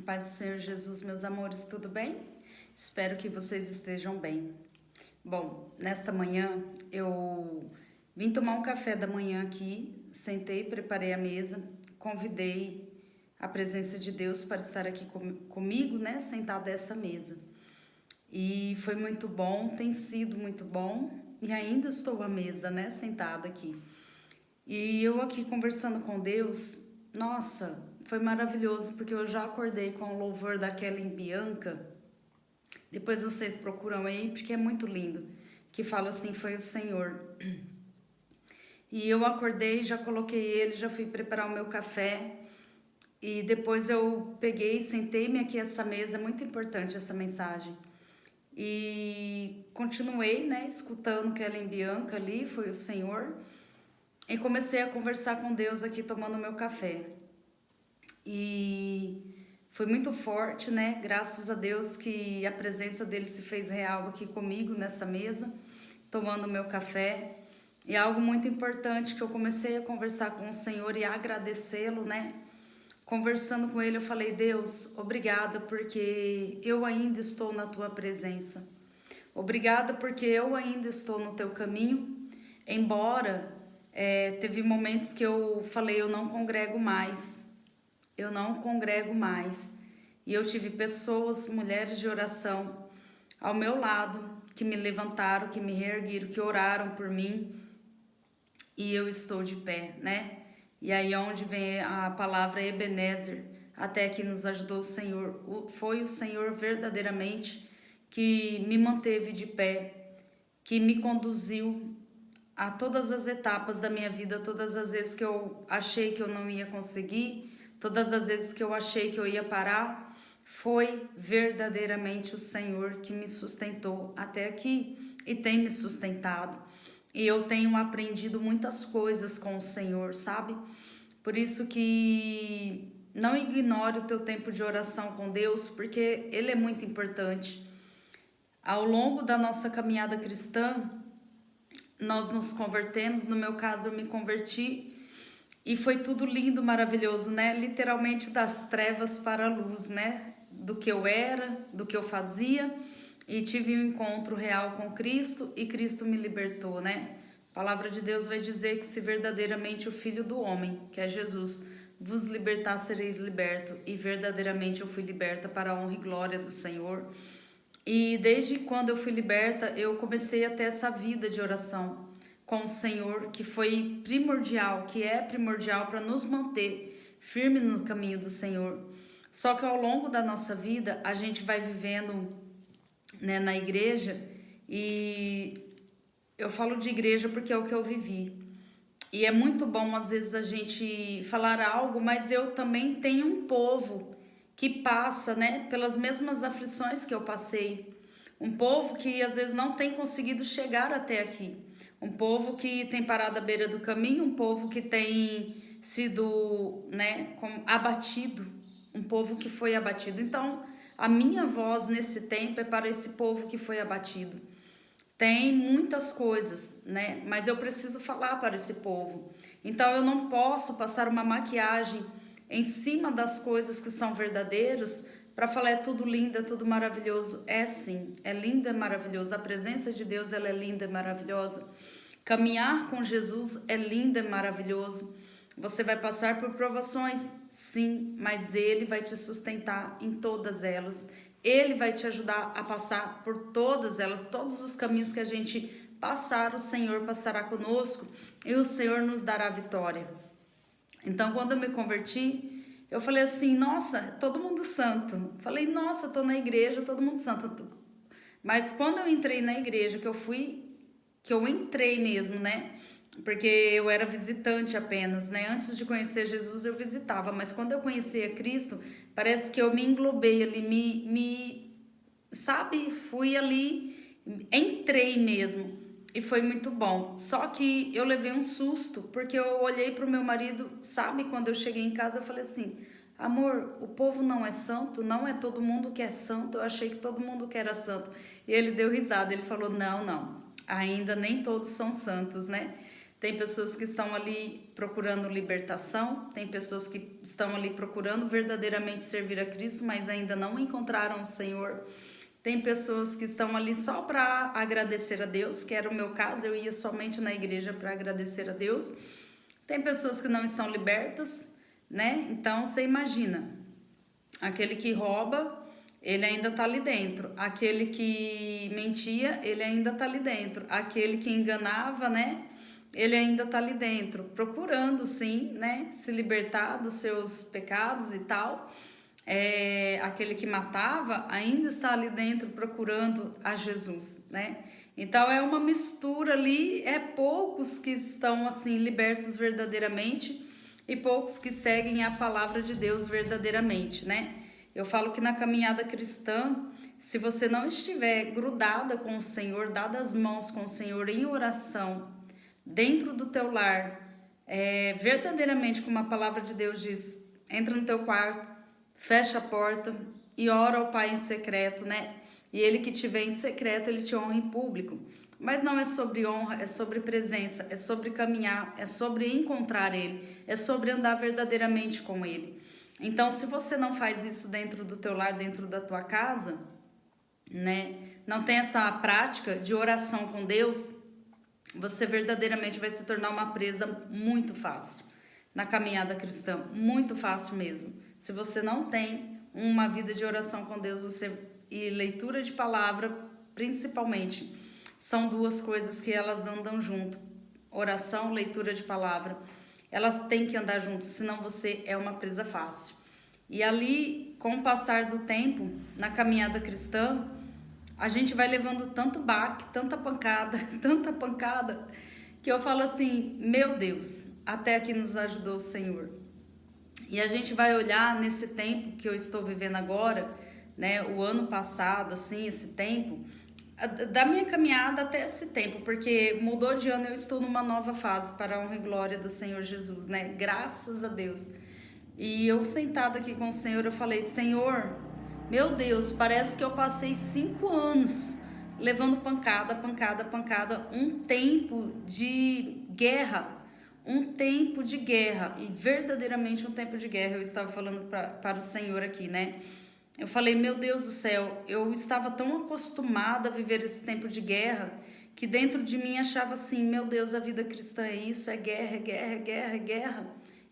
Paz do Senhor Jesus, meus amores, tudo bem? Espero que vocês estejam bem. Bom, nesta manhã eu vim tomar um café da manhã aqui, sentei, preparei a mesa, convidei a presença de Deus para estar aqui comigo, né, sentada a essa mesa. E foi muito bom, tem sido muito bom e ainda estou à mesa, né, sentada aqui. E eu aqui conversando com Deus, nossa, foi maravilhoso porque eu já acordei com o louvor da Kellen Bianca. Depois vocês procuram aí porque é muito lindo, que fala assim, foi o Senhor. E eu acordei, já coloquei ele, já fui preparar o meu café. E depois eu peguei, sentei-me aqui essa mesa, é muito importante essa mensagem. E continuei, né, escutando Kellen Bianca ali, foi o Senhor. E comecei a conversar com Deus aqui tomando meu café. E foi muito forte, né? Graças a Deus que a presença dele se fez real aqui comigo nessa mesa, tomando meu café. E algo muito importante que eu comecei a conversar com o Senhor e agradecê-lo, né? Conversando com ele, eu falei: Deus, obrigada porque eu ainda estou na tua presença. Obrigada porque eu ainda estou no teu caminho, embora teve momentos que eu falei, eu não congrego mais, eu não congrego mais. E eu tive pessoas, mulheres de oração ao meu lado, que me levantaram, que me reergueram, que oraram por mim, e eu estou de pé, né? E aí onde vem a palavra Ebenezer, até que nos ajudou o Senhor. Foi o Senhor verdadeiramente que me manteve de pé, que me conduziu a todas as etapas da minha vida, todas as vezes que eu achei que eu não ia conseguir, todas as vezes que eu achei que eu ia parar, foi verdadeiramente o Senhor que me sustentou até aqui e tem me sustentado. E eu tenho aprendido muitas coisas com o Senhor, sabe? Por isso que não ignore o teu tempo de oração com Deus, porque ele é muito importante. Ao longo da nossa caminhada cristã, nós nos convertemos, no meu caso eu me converti e foi tudo lindo, maravilhoso, né? Literalmente das trevas para a luz, né? Do que eu era, do que eu fazia, e tive um encontro real com Cristo e Cristo me libertou, né? A palavra de Deus vai dizer que se verdadeiramente o Filho do Homem, que é Jesus, vos libertar, sereis liberto, e verdadeiramente eu fui liberta para a honra e glória do Senhor. E desde quando eu fui liberta, eu comecei a ter essa vida de oração com o Senhor, que foi primordial, que é primordial para nos manter firme no caminho do Senhor. Só que ao longo da nossa vida, a gente vai vivendo, né, na igreja, e eu falo de igreja porque é o que eu vivi. E é muito bom às vezes a gente falar algo, mas eu também tenho um povo que passa, né, pelas mesmas aflições que eu passei. Um povo que às vezes não tem conseguido chegar até aqui. Um povo que tem parado à beira do caminho, um povo que tem sido, né, abatido, um povo que foi abatido. Então, a minha voz nesse tempo é para esse povo que foi abatido. Tem muitas coisas, né? Mas eu preciso falar para esse povo. Então eu não posso passar uma maquiagem em cima das coisas que são verdadeiras para falar é tudo lindo, é tudo maravilhoso. É sim, é lindo, é maravilhoso. A presença de Deus, ela é linda, é maravilhosa. Caminhar com Jesus é lindo, é maravilhoso. Você vai passar por provações, sim, mas Ele vai te sustentar em todas elas. Ele vai te ajudar a passar por todas elas, todos os caminhos que a gente passar, o Senhor passará conosco e o Senhor nos dará vitória. Então, quando eu me converti, eu falei assim: nossa, todo mundo santo. Falei: nossa, tô na igreja, todo mundo santo. Mas quando eu entrei na igreja, que eu entrei mesmo, né? Porque eu era visitante apenas, né? Antes de conhecer Jesus eu visitava, mas quando eu conheci a Cristo, parece que eu me englobei ali, sabe? Fui ali, entrei mesmo e foi muito bom. Só que eu levei um susto, porque eu olhei pro meu marido, sabe? Quando eu cheguei em casa eu falei assim: amor, o povo não é santo, não é todo mundo que é santo, eu achei que todo mundo que era santo. E ele deu risada, ele falou: não, não, ainda nem todos são santos, né? tem pessoas que estão ali procurando libertação, tem pessoas que estão ali procurando verdadeiramente servir a Cristo, mas ainda não encontraram o Senhor. Tem pessoas que estão ali só para agradecer a Deus, que era o meu caso, eu ia somente na igreja para agradecer a Deus. Tem pessoas que não estão libertas, né? Então você imagina, aquele que rouba, ele ainda está ali dentro. Aquele que mentia, ele ainda está ali dentro. Aquele que enganava, né? Ele ainda está ali dentro, procurando sim, né? Se libertar dos seus pecados e tal. Aquele que matava ainda está ali dentro procurando a Jesus, né? Então é uma mistura ali, poucos que estão assim libertos verdadeiramente e poucos que seguem a palavra de Deus verdadeiramente, né? Eu falo que na caminhada cristã, se você não estiver grudada com o Senhor, dada as mãos com o Senhor em oração, dentro do teu lar, verdadeiramente como a palavra de Deus diz, entra no teu quarto, fecha a porta e ora ao Pai em secreto, né? E ele que te vê em secreto, ele te honra em público. Mas não é sobre honra, é sobre presença, é sobre caminhar, é sobre encontrar ele, é sobre andar verdadeiramente com ele. Então, se você não faz isso dentro do teu lar, dentro da tua casa, né? Não tem essa prática de oração com Deus, você verdadeiramente vai se tornar uma presa muito fácil na caminhada cristã, muito fácil mesmo. Se você não tem uma vida de oração com Deus, e leitura de palavra, principalmente, são duas coisas que elas andam junto. Oração, leitura de palavra, elas têm que andar juntos, senão você é uma presa fácil. E ali, com o passar do tempo, na caminhada cristã, a gente vai levando tanto baque, tanta pancada, que eu falo assim, meu Deus, até aqui nos ajudou o Senhor. E a gente vai olhar nesse tempo que eu estou vivendo agora, né, o ano passado, assim, esse tempo, da minha caminhada até esse tempo, porque mudou de ano, eu estou numa nova fase para a honra e glória do Senhor Jesus, né, graças a Deus. E eu sentada aqui com o Senhor, eu falei, Senhor, meu Deus, parece que eu passei 5 anos levando pancada, um tempo de guerra, e verdadeiramente um tempo de guerra. Eu estava falando para o Senhor aqui, né? Eu falei, meu Deus do céu, eu estava tão acostumada a viver esse tempo de guerra que dentro de mim achava assim, meu Deus, a vida cristã é isso, é guerra,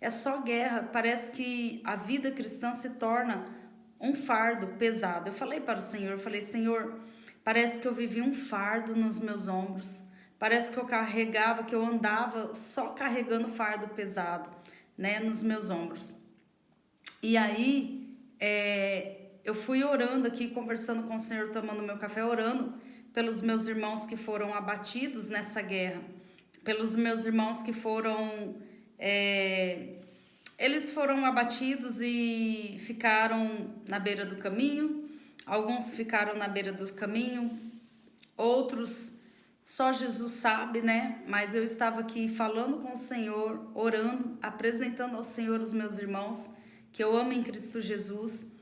é só guerra. Parece que a vida cristã se torna um fardo pesado. Eu falei para o Senhor, eu falei, Senhor, parece que eu vivi um fardo nos meus ombros. Parece que eu andava só carregando fardo pesado, né, nos meus ombros. E aí, eu fui orando aqui, conversando com o Senhor, tomando meu café, orando pelos meus irmãos que foram abatidos nessa guerra, pelos meus irmãos que foram... eles foram abatidos e ficaram na beira do caminho. Alguns ficaram na beira do caminho, outros só Jesus sabe, né? Mas eu estava aqui falando com o Senhor, orando, apresentando ao Senhor os meus irmãos, que eu amo em Cristo Jesus.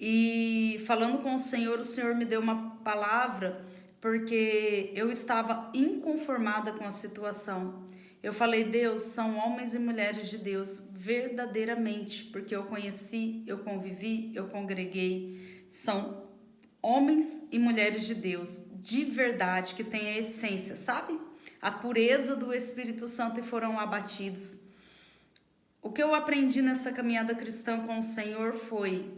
E falando com o Senhor me deu uma palavra, porque eu estava inconformada com a situação. Eu falei, Deus, são homens e mulheres de Deus, verdadeiramente, porque eu conheci, eu convivi, eu congreguei, são homens e mulheres de Deus, de verdade, que têm a essência, sabe? A pureza do Espírito Santo e foram abatidos. O que eu aprendi nessa caminhada cristã com o Senhor foi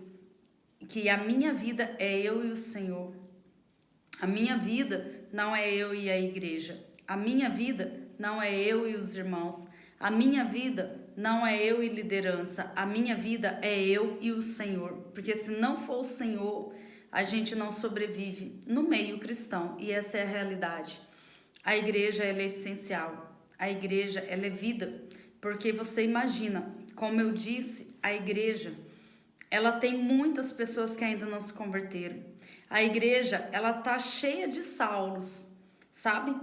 que a minha vida é eu e o Senhor. A minha vida não é eu e a igreja. A minha vida não é eu e os irmãos. A minha vida não é eu e liderança. A minha vida é eu e o Senhor. Porque se não for o Senhor, a gente não sobrevive no meio cristão. E essa é a realidade. A igreja, ela é essencial. A igreja, ela é vida. Porque você imagina, como eu disse, a igreja, ela tem muitas pessoas que ainda não se converteram. A igreja, ela tá cheia de Saulos, sabe?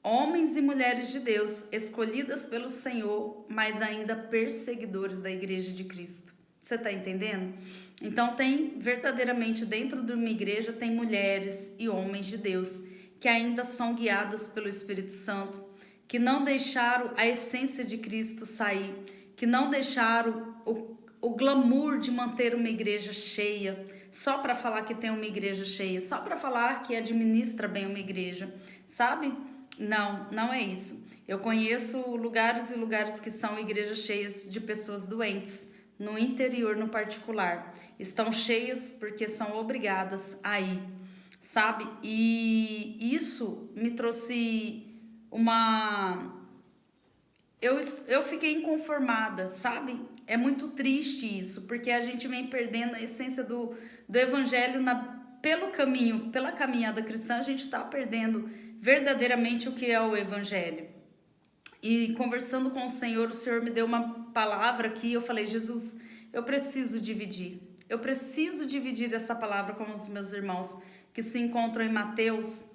Homens e mulheres de Deus, escolhidas pelo Senhor, mas ainda perseguidores da igreja de Cristo. Você tá entendendo? Então tem verdadeiramente dentro de uma igreja, tem mulheres e homens de Deus que ainda são guiadas pelo Espírito Santo, que não deixaram a essência de Cristo sair, que não deixaram o glamour de manter uma igreja cheia, só para falar que tem uma igreja cheia, só para falar que administra bem uma igreja, sabe? Não, não é isso. Eu conheço lugares e lugares que são igrejas cheias de pessoas doentes, no interior no particular. Estão cheias porque são obrigadas a ir, sabe? E isso me trouxe eu fiquei inconformada, sabe? É muito triste isso, porque a gente vem perdendo a essência do evangelho pela caminhada cristã, a gente está perdendo verdadeiramente o que é o evangelho. E conversando com o Senhor me deu uma palavra que eu falei: Jesus, eu preciso dividir essa palavra com os meus irmãos que se encontram em Mateus,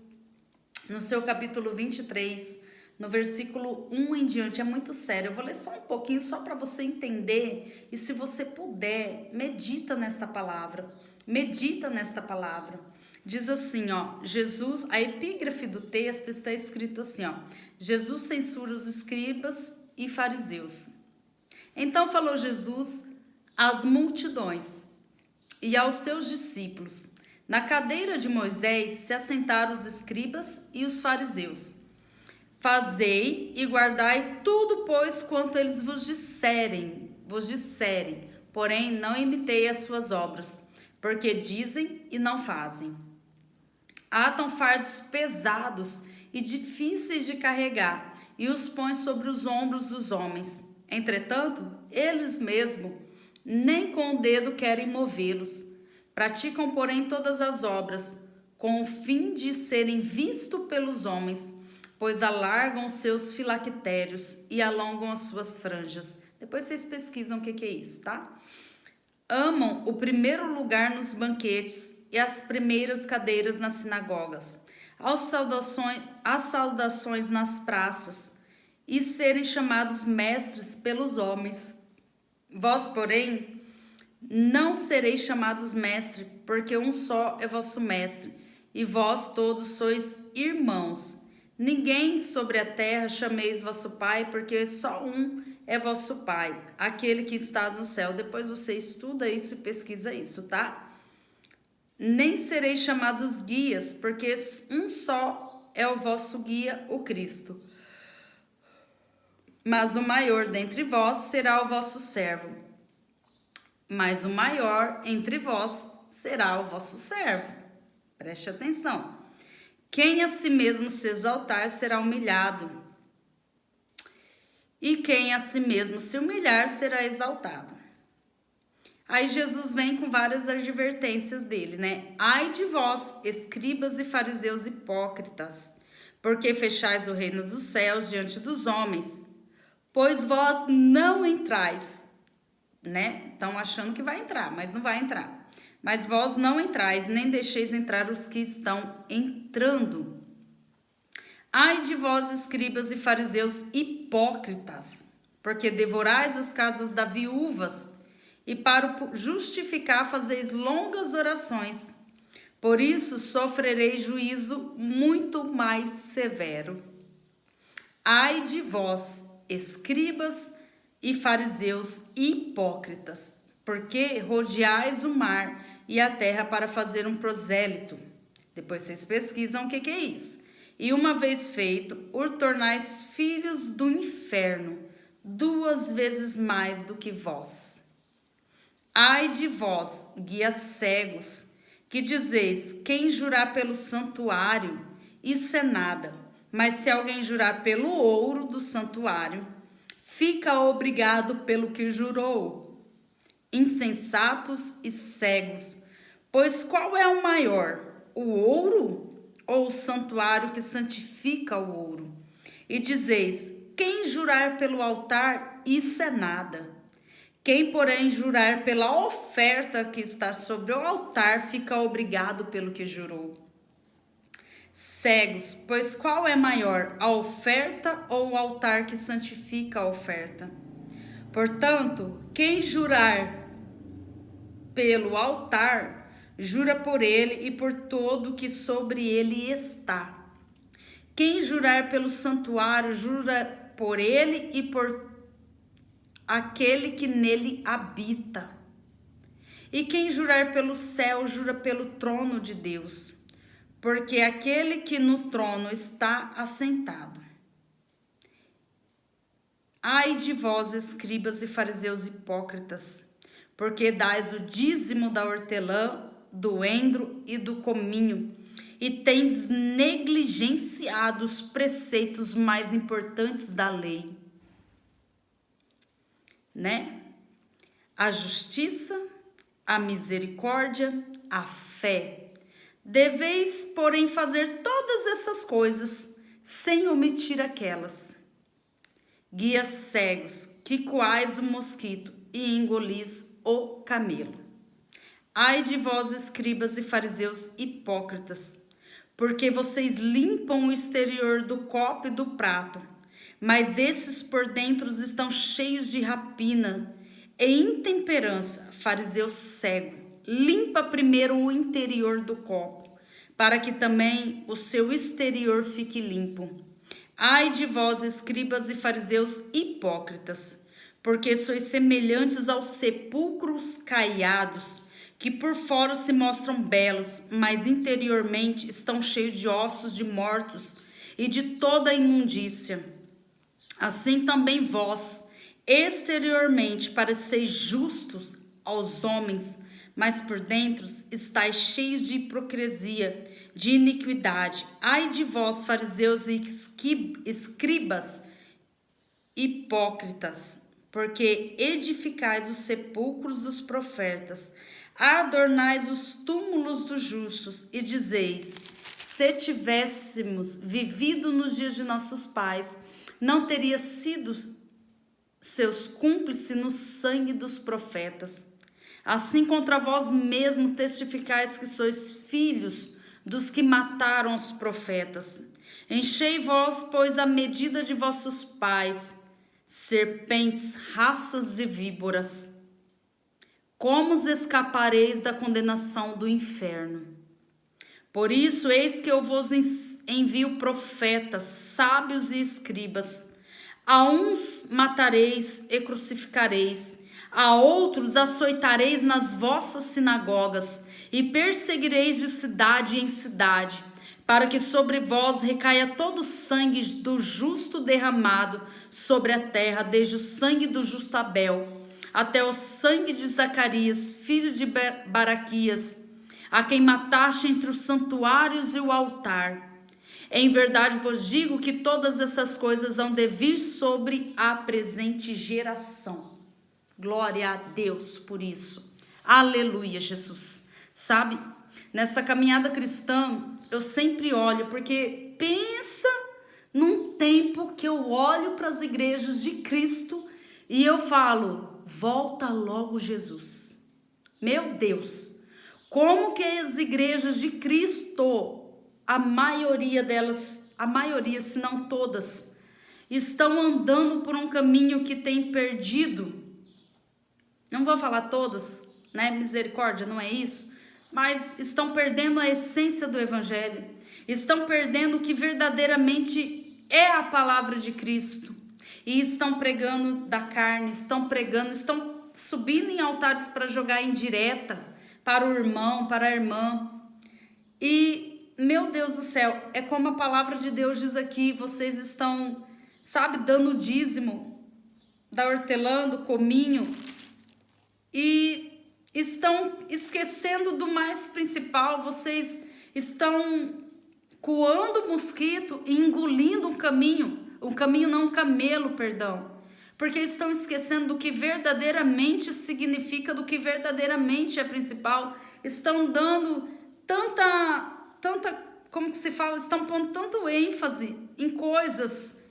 no seu capítulo 23, no versículo 1 em diante. É muito sério, eu vou ler só um pouquinho, só para você entender, e se você puder, medita nesta palavra, Diz assim, ó, Jesus, a epígrafe do texto está escrito assim, ó: Jesus censura os escribas e fariseus. Então falou Jesus às multidões e aos seus discípulos: na cadeira de Moisés se assentaram os escribas e os fariseus. Fazei e guardai tudo, pois, quanto eles vos disserem, porém não imitei as suas obras, porque dizem e não fazem. Atam fardos pesados e difíceis de carregar, e os põem sobre os ombros dos homens. Entretanto, eles mesmos nem com o dedo querem movê-los. Praticam, porém, todas as obras, com o fim de serem vistos pelos homens, pois alargam os seus filactérios e alongam as suas franjas. Depois vocês pesquisam o que é isso, tá? Amam o primeiro lugar nos banquetes e as primeiras cadeiras nas sinagogas, as saudações nas praças, e serem chamados mestres pelos homens. Vós, porém, não sereis chamados mestre, porque um só é vosso mestre, e vós todos sois irmãos. Ninguém sobre a terra chameis vosso pai, porque só um é vosso pai, aquele que estás no céu. Depois você estuda isso e pesquisa isso, tá? Nem sereis chamados guias, porque um só é o vosso guia, o Cristo. Mas o maior dentre vós será o vosso servo. Mas o maior entre vós será o vosso servo. Preste atenção. Quem a si mesmo se exaltar será humilhado, e quem a si mesmo se humilhar será exaltado. Aí Jesus vem com várias advertências dele, né? Ai de vós, escribas e fariseus hipócritas, porque fechais o reino dos céus diante dos homens, pois vós não entrais, né? Estão achando que vai entrar, mas não vai entrar. Mas vós não entrais, nem deixeis entrar os que estão entrando. Ai de vós, escribas e fariseus hipócritas, porque devorais as casas das viúvas, e para justificar fazeis longas orações. Por isso sofrereis juízo muito mais severo. Ai de vós, escribas e fariseus hipócritas, porque rodeais o mar e a terra para fazer um prosélito. Depois vocês pesquisam o que é isso. E uma vez feito, o tornais filhos do inferno, 2 vezes mais do que vós. Ai de vós, guias cegos, que dizeis: quem jurar pelo santuário, isso é nada. Mas se alguém jurar pelo ouro do santuário, fica obrigado pelo que jurou. Insensatos e cegos, pois qual é o maior, o ouro ou o santuário que santifica o ouro? E dizeis: quem jurar pelo altar, isso é nada. Quem, porém, jurar pela oferta que está sobre o altar, fica obrigado pelo que jurou. Cegos, pois qual é maior, a oferta ou o altar que santifica a oferta? Portanto, quem jurar pelo altar, jura por ele e por todo que sobre ele está. Quem jurar pelo santuário, jura por ele e por aquele que nele habita. E quem jurar pelo céu, jura pelo trono de Deus, porque aquele que no trono está assentado. Ai de vós, escribas e fariseus hipócritas, porque dais o dízimo da hortelã, do endro e do cominho, e tendes negligenciado os preceitos mais importantes da lei, né? A justiça, a misericórdia, a fé. Deveis, porém, fazer todas essas coisas, sem omitir aquelas. Guias cegos, que coais o mosquito e engolis o camelo. Ai de vós, escribas e fariseus hipócritas, porque vocês limpam o exterior do copo e do prato, mas esses por dentro estão cheios de rapina e intemperança. Fariseu cego, limpa primeiro o interior do copo, para que também o seu exterior fique limpo. Ai de vós, escribas e fariseus hipócritas, porque sois semelhantes aos sepulcros caiados, que por fora se mostram belos, mas interiormente estão cheios de ossos de mortos e de toda a imundícia. Assim também vós, exteriormente, pareceis justos aos homens, mas por dentro estáis cheios de hipocrisia, de iniquidade. Ai de vós, fariseus e escribas hipócritas, porque edificais os sepulcros dos profetas, adornais os túmulos dos justos e dizeis: se tivéssemos vivido nos dias de nossos pais, não teria sido seus cúmplices no sangue dos profetas. Assim contra vós mesmos testificais que sois filhos dos que mataram os profetas. Enchei vós, pois, a medida de vossos pais, serpentes, raças de víboras. Como escapareis da condenação do inferno? Por isso, eis que eu vos envio profetas, sábios e escribas. A uns matareis e crucificareis, a outros açoitareis nas vossas sinagogas e perseguireis de cidade em cidade, para que sobre vós recaia todo o sangue do justo derramado sobre a terra, desde o sangue do justo Abel até o sangue de Zacarias, filho de Baraquias, a quem mataste entre os santuários e o altar. Em verdade vos digo que todas essas coisas hão de vir sobre a presente geração. Glória a Deus por isso. Aleluia, Jesus. Sabe, nessa caminhada cristã, eu sempre olho, porque pensa num tempo que eu olho para as igrejas de Cristo e eu falo: volta logo, Jesus. Meu Deus, como que as igrejas de Cristo, a maioria delas, se não todas, estão andando por um caminho que tem perdido. Não vou falar todas, né? Misericórdia, não é isso. Mas estão perdendo a essência do evangelho. Estão perdendo o que verdadeiramente é a palavra de Cristo. E estão pregando da carne, estão subindo em altares para jogar indireta para o irmão, para a irmã. E, meu Deus do céu, é como a palavra de Deus diz aqui, vocês estão, sabe, dando o dízimo da hortelã, do cominho, e estão esquecendo do mais principal. Vocês estão coando o mosquito e engolindo um camelo, porque estão esquecendo do que verdadeiramente significa, do que verdadeiramente é principal. Estão dando tanta, como que se fala, estão pondo tanto ênfase em coisas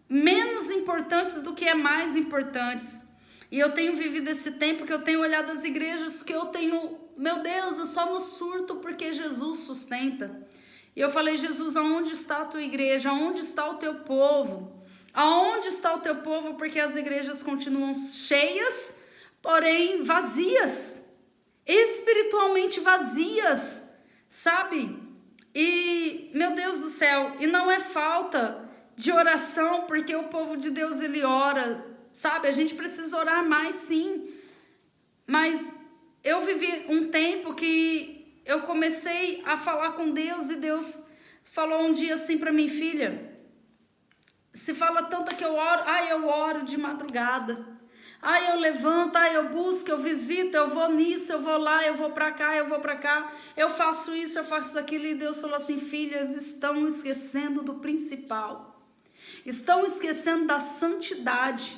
menos importantes do que é mais importantes. E eu tenho vivido esse tempo que eu tenho olhado as igrejas que eu tenho, meu Deus, eu só no surto porque Jesus sustenta. E eu falei: Jesus, aonde está a tua igreja? Aonde está o teu povo? Aonde está o teu povo? Porque as igrejas continuam cheias, porém vazias, espiritualmente vazias, sabe? E, meu Deus do céu, e não é falta de oração, porque o povo de Deus, ele ora, sabe? A gente precisa orar mais, sim. Mas eu vivi um tempo que eu comecei a falar com Deus e Deus falou um dia assim para mim: filha, se fala tanto que eu oro, eu oro de madrugada. Eu levanto, eu busco, eu visito, eu vou nisso, eu vou lá, eu vou para cá, eu faço isso, eu faço aquilo. E Deus falou assim: filhas, estão esquecendo do principal. Estão esquecendo da santidade,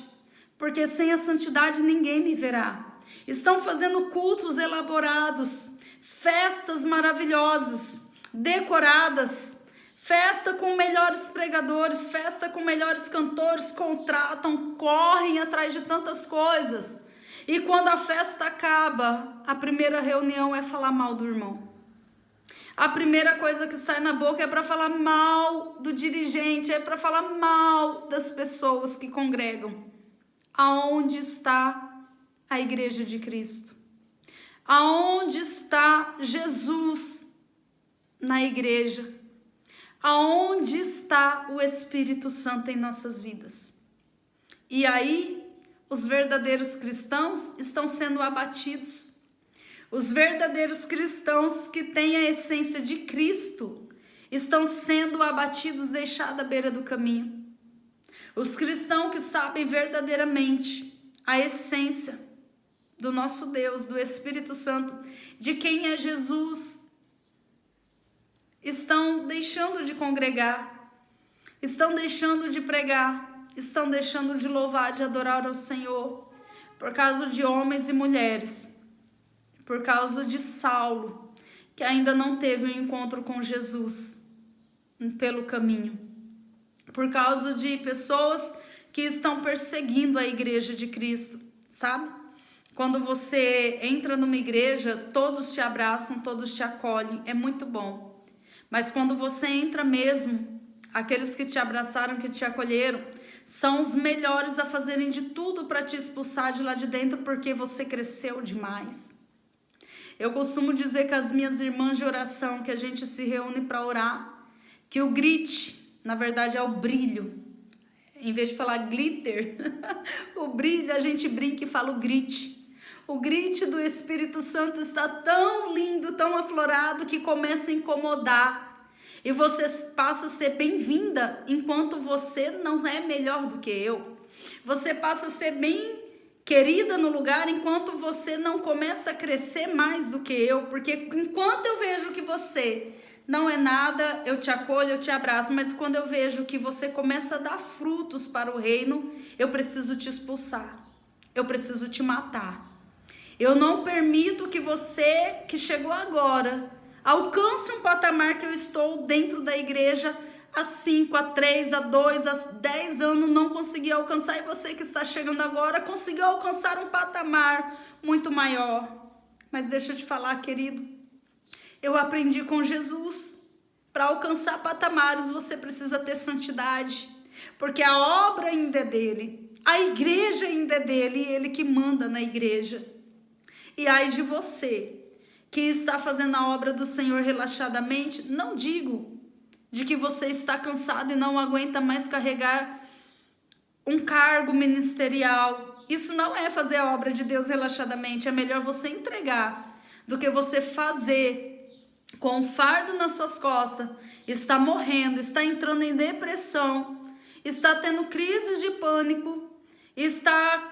porque sem a santidade ninguém me verá. Estão fazendo cultos elaborados, festas maravilhosas, decoradas, festa com melhores pregadores, festa com melhores cantores, contratam, correm atrás de tantas coisas. E quando a festa acaba, a primeira reunião é falar mal do irmão. A primeira coisa que sai na boca é para falar mal do dirigente, é para falar mal das pessoas que congregam. Aonde está a igreja de Cristo? Aonde está Jesus na igreja? Aonde está o Espírito Santo em nossas vidas? E aí, os verdadeiros cristãos estão sendo abatidos. Os verdadeiros cristãos que têm a essência de Cristo estão sendo abatidos, deixados à beira do caminho. Os cristãos que sabem verdadeiramente a essência do nosso Deus, do Espírito Santo, de quem é Jesus, estão deixando de congregar, estão deixando de pregar, estão deixando de louvar, de adorar ao Senhor, por causa de homens e mulheres, por causa de Saulo, que ainda não teve um encontro com Jesus pelo caminho, por causa de pessoas que estão perseguindo a igreja de Cristo, sabe? Quando você entra numa igreja, todos te abraçam, todos te acolhem, é muito bom. Mas quando você entra mesmo, aqueles que te abraçaram, que te acolheram, são os melhores a fazerem de tudo para te expulsar de lá de dentro, porque você cresceu demais. Eu costumo dizer com as minhas irmãs de oração, que a gente se reúne para orar, que o grit, na verdade, é o brilho. Em vez de falar glitter, o brilho, a gente brinca e fala o grit. O grite do Espírito Santo está tão lindo, tão aflorado, que começa a incomodar. E você passa a ser bem-vinda, enquanto você não é melhor do que eu. Você passa a ser bem querida no lugar, enquanto você não começa a crescer mais do que eu. Porque enquanto eu vejo que você não é nada, eu te acolho, eu te abraço. Mas quando eu vejo que você começa a dar frutos para o reino, eu preciso te expulsar. Eu preciso te matar. Eu não permito que você, que chegou agora, alcance um patamar que eu estou dentro da igreja há 5, há 3, há 2, há 10 anos, não consegui alcançar. E você que está chegando agora, conseguiu alcançar um patamar muito maior. Mas deixa eu te falar, querido, eu aprendi com Jesus. Para alcançar patamares, você precisa ter santidade, porque a obra ainda é dele, a igreja ainda é dele, e ele que manda na igreja. E ai de você que está fazendo a obra do Senhor relaxadamente, não digo de que você está cansado e não aguenta mais carregar um cargo ministerial. Isso não é fazer a obra de Deus relaxadamente. É melhor você entregar do que você fazer com um fardo nas suas costas, está morrendo, está entrando em depressão, está tendo crises de pânico, está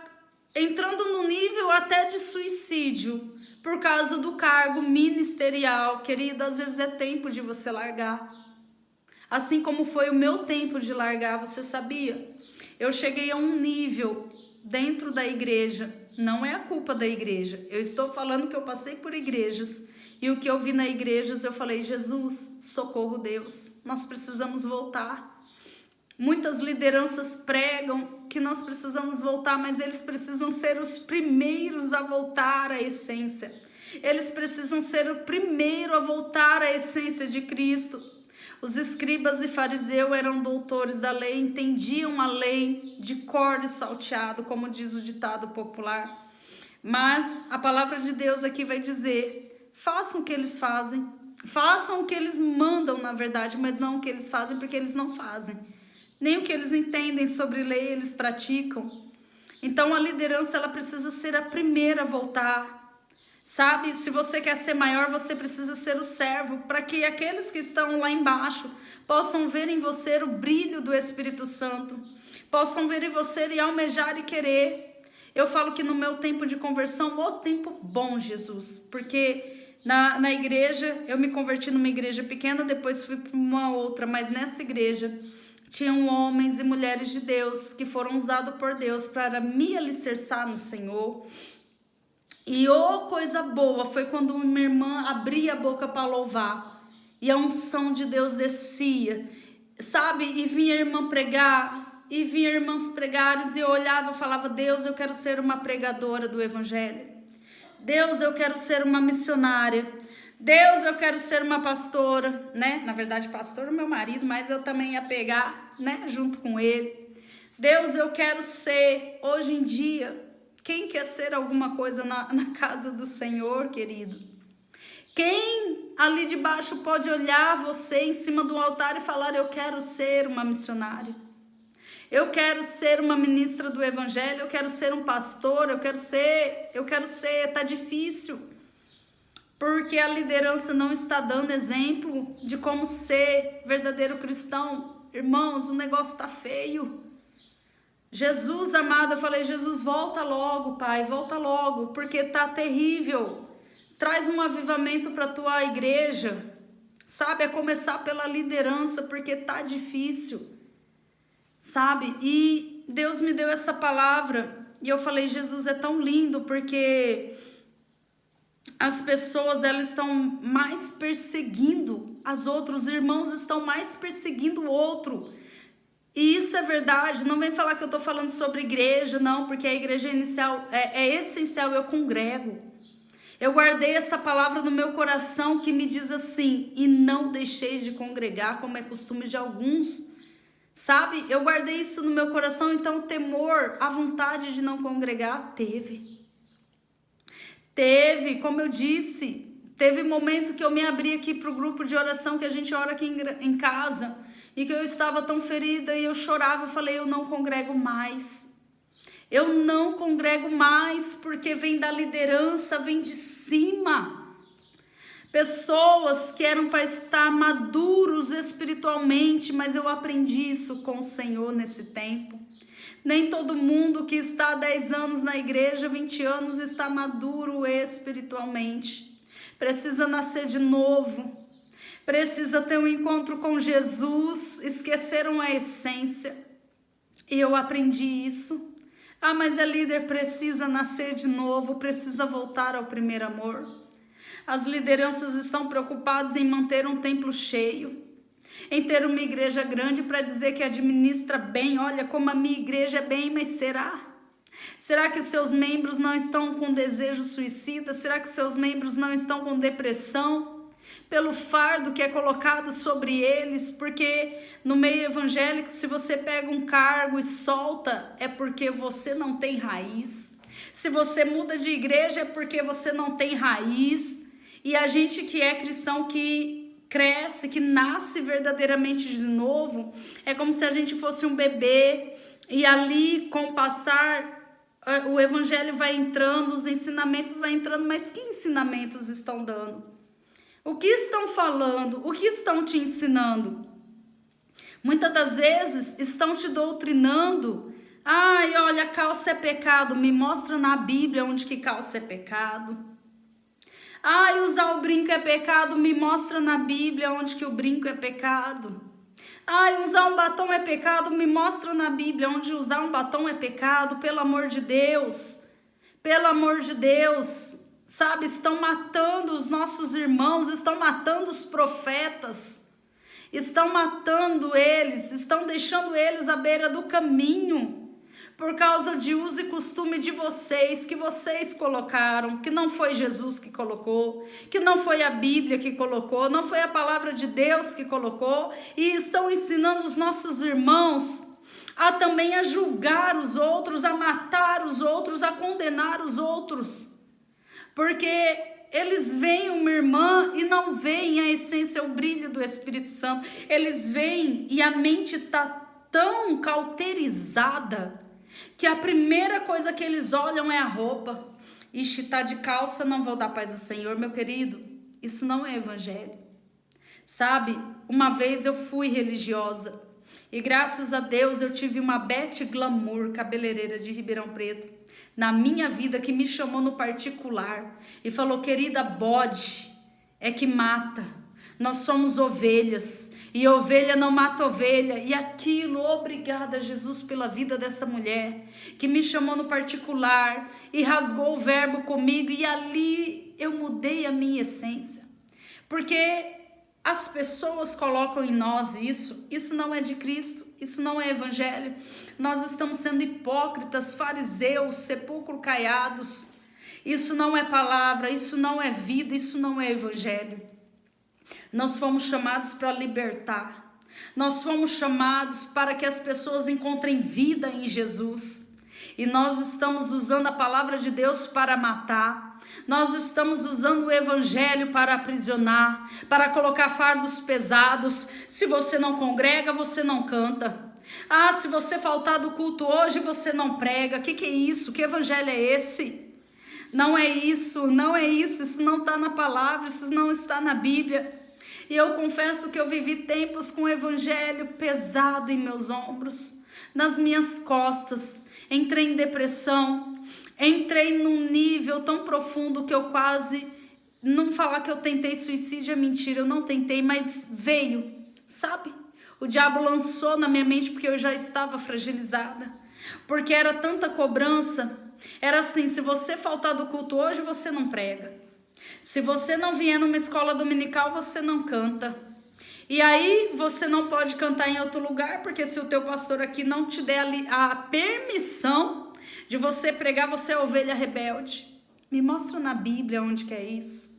entrando no nível até de suicídio por causa do cargo ministerial. Querido, às vezes é tempo de você largar. Assim como foi o meu tempo de largar, você sabia? Eu cheguei a um nível dentro da igreja, não é a culpa da igreja. Eu estou falando que eu passei por igrejas e o que eu vi na igrejas, eu falei: Jesus, socorro Deus, nós precisamos voltar. Muitas lideranças pregam que nós precisamos voltar, mas eles precisam ser os primeiros a voltar à essência. Eles precisam ser o primeiro a voltar à essência de Cristo. Os escribas e fariseus eram doutores da lei, entendiam a lei de cor e salteado, como diz o ditado popular. Mas a palavra de Deus aqui vai dizer: façam o que eles fazem, Façam o que eles mandam, na verdade, mas não o que eles fazem, porque eles não fazem. Nem o que eles entendem sobre lei eles praticam. Então a liderança ela precisa ser a primeira a voltar. Sabe? Se você quer ser maior, você precisa ser o servo, para que aqueles que estão lá embaixo possam ver em você o brilho do Espírito Santo, possam ver em você e almejar e querer. Eu falo que no meu tempo de conversão, o tempo bom, Jesus, porque na igreja, eu me converti numa igreja pequena, depois fui para uma outra, mas nessa igreja tinham homens e mulheres de Deus que foram usados por Deus para me alicerçar no Senhor. E coisa boa foi quando uma irmã abria a boca para louvar e a unção de Deus descia, sabe? E vinha a irmã pregar, e vinha irmãs pregares, e eu olhava e falava: Deus, eu quero ser uma pregadora do Evangelho. Deus, eu quero ser uma missionária. Deus, eu quero ser uma pastora, né? Na verdade, pastor é meu marido, mas eu também ia pegar, né? Junto com ele. Deus, eu quero ser, hoje em dia, quem quer ser alguma coisa na casa do Senhor, querido? Quem ali de baixo pode olhar você em cima do altar e falar: eu quero ser uma missionária? Eu quero ser uma ministra do Evangelho, eu quero ser um pastor, eu quero ser, tá difícil. Porque a liderança não está dando exemplo de como ser verdadeiro cristão. Irmãos, o negócio tá feio. Jesus, amado, eu falei: Jesus, volta logo, Pai, volta logo, porque tá terrível. Traz um avivamento para tua igreja, sabe? É começar pela liderança, porque tá difícil. Sabe? E Deus me deu essa palavra e eu falei: Jesus, é tão lindo, porque as pessoas elas estão mais perseguindo as outras, os irmãos estão mais perseguindo o outro. E isso é verdade. Não vem falar que eu tô falando sobre igreja, não, porque a igreja inicial é essencial. Eu congrego. Eu guardei essa palavra no meu coração que me diz assim: e não deixeis de congregar, como é costume de alguns. Sabe, eu guardei isso no meu coração, então o temor, a vontade de não congregar, teve, como eu disse, teve momento que eu me abri aqui para o grupo de oração, que a gente ora aqui em casa, e que eu estava tão ferida e eu chorava, eu falei: eu não congrego mais, porque vem da liderança, vem de cima. Pessoas que eram para estar maduros espiritualmente, mas eu aprendi isso com o Senhor nesse tempo. Nem todo mundo que está há 10 anos na igreja, 20 anos, está maduro espiritualmente. Precisa nascer de novo. Precisa ter um encontro com Jesus. Esqueceram a essência. E eu aprendi isso. Ah, mas a líder precisa nascer de novo, precisa voltar ao primeiro amor. As lideranças estão preocupadas em manter um templo cheio, em ter uma igreja grande para dizer que administra bem. Olha como a minha igreja é bem, mas será? Será que seus membros não estão com desejo suicida? Será que seus membros não estão com depressão? Pelo fardo que é colocado sobre eles, porque no meio evangélico, se você pega um cargo e solta, é porque você não tem raiz. Se você muda de igreja, é porque você não tem raiz. E a gente que é cristão, que cresce, que nasce verdadeiramente de novo, é como se a gente fosse um bebê, e ali com o passar, o evangelho vai entrando, os ensinamentos vai entrando, mas que ensinamentos estão dando? O que estão falando? O que estão te ensinando? Muitas das vezes estão te doutrinando. Ai, olha, calça é pecado. Me mostra na Bíblia onde que calça é pecado. Ai, usar o brinco é pecado. Me mostra na Bíblia onde que o brinco é pecado. Ai, usar um batom é pecado. Me mostra na Bíblia onde usar um batom é pecado. Pelo amor de Deus. Pelo amor de Deus. Sabe, estão matando os nossos irmãos, estão matando os profetas, estão matando eles, estão deixando eles à beira do caminho, por causa de uso e costume de vocês, que vocês colocaram, que não foi Jesus que colocou, que não foi a Bíblia que colocou, não foi a palavra de Deus que colocou, e estão ensinando os nossos irmãos a também a julgar os outros, a matar os outros, a condenar os outros. Porque eles veem uma irmã e não veem a essência, o brilho do Espírito Santo. Eles veem e a mente está tão cauterizada que a primeira coisa que eles olham é a roupa. Ixi, tá de calça, não vou dar paz ao Senhor, meu querido. Isso não é evangelho. Sabe, uma vez eu fui religiosa e graças a Deus eu tive uma Beth Glamour, cabeleireira de Ribeirão Preto, na minha vida, que me chamou no particular e falou: querida, bode é que mata, nós somos ovelhas e ovelha não mata ovelha. E aquilo, obrigada Jesus pela vida dessa mulher que me chamou no particular e rasgou o verbo comigo, e ali eu mudei a minha essência, porque as pessoas colocam em nós isso não é de Cristo, isso não é evangelho. Nós estamos sendo hipócritas, fariseus, sepulcro caiados. Isso não é palavra, isso não é vida, isso não é evangelho. Nós fomos chamados para libertar. Nós fomos chamados para que as pessoas encontrem vida em Jesus. E nós estamos usando a palavra de Deus para matar. Nós estamos usando o evangelho para aprisionar, para colocar fardos pesados. Se você não congrega, você não canta. Ah, se você faltar do culto hoje, você não prega. Que é isso? Que evangelho é esse? Não é isso, não é isso. Isso não está na palavra, isso não está na Bíblia. E eu confesso que eu vivi tempos com o evangelho pesado em meus ombros, nas minhas costas. Entrei em depressão, entrei num nível tão profundo que eu quase, não falar que eu tentei suicídio é mentira, eu não tentei, mas veio, sabe? O diabo lançou na minha mente porque eu já estava fragilizada, porque era tanta cobrança. Era assim: se você faltar do culto hoje, você não prega. Se você não vier numa escola dominical, você não canta. E aí você não pode cantar em outro lugar, porque se o teu pastor aqui não te der a permissão de você pregar, você é ovelha rebelde. Me mostra na Bíblia onde que é isso.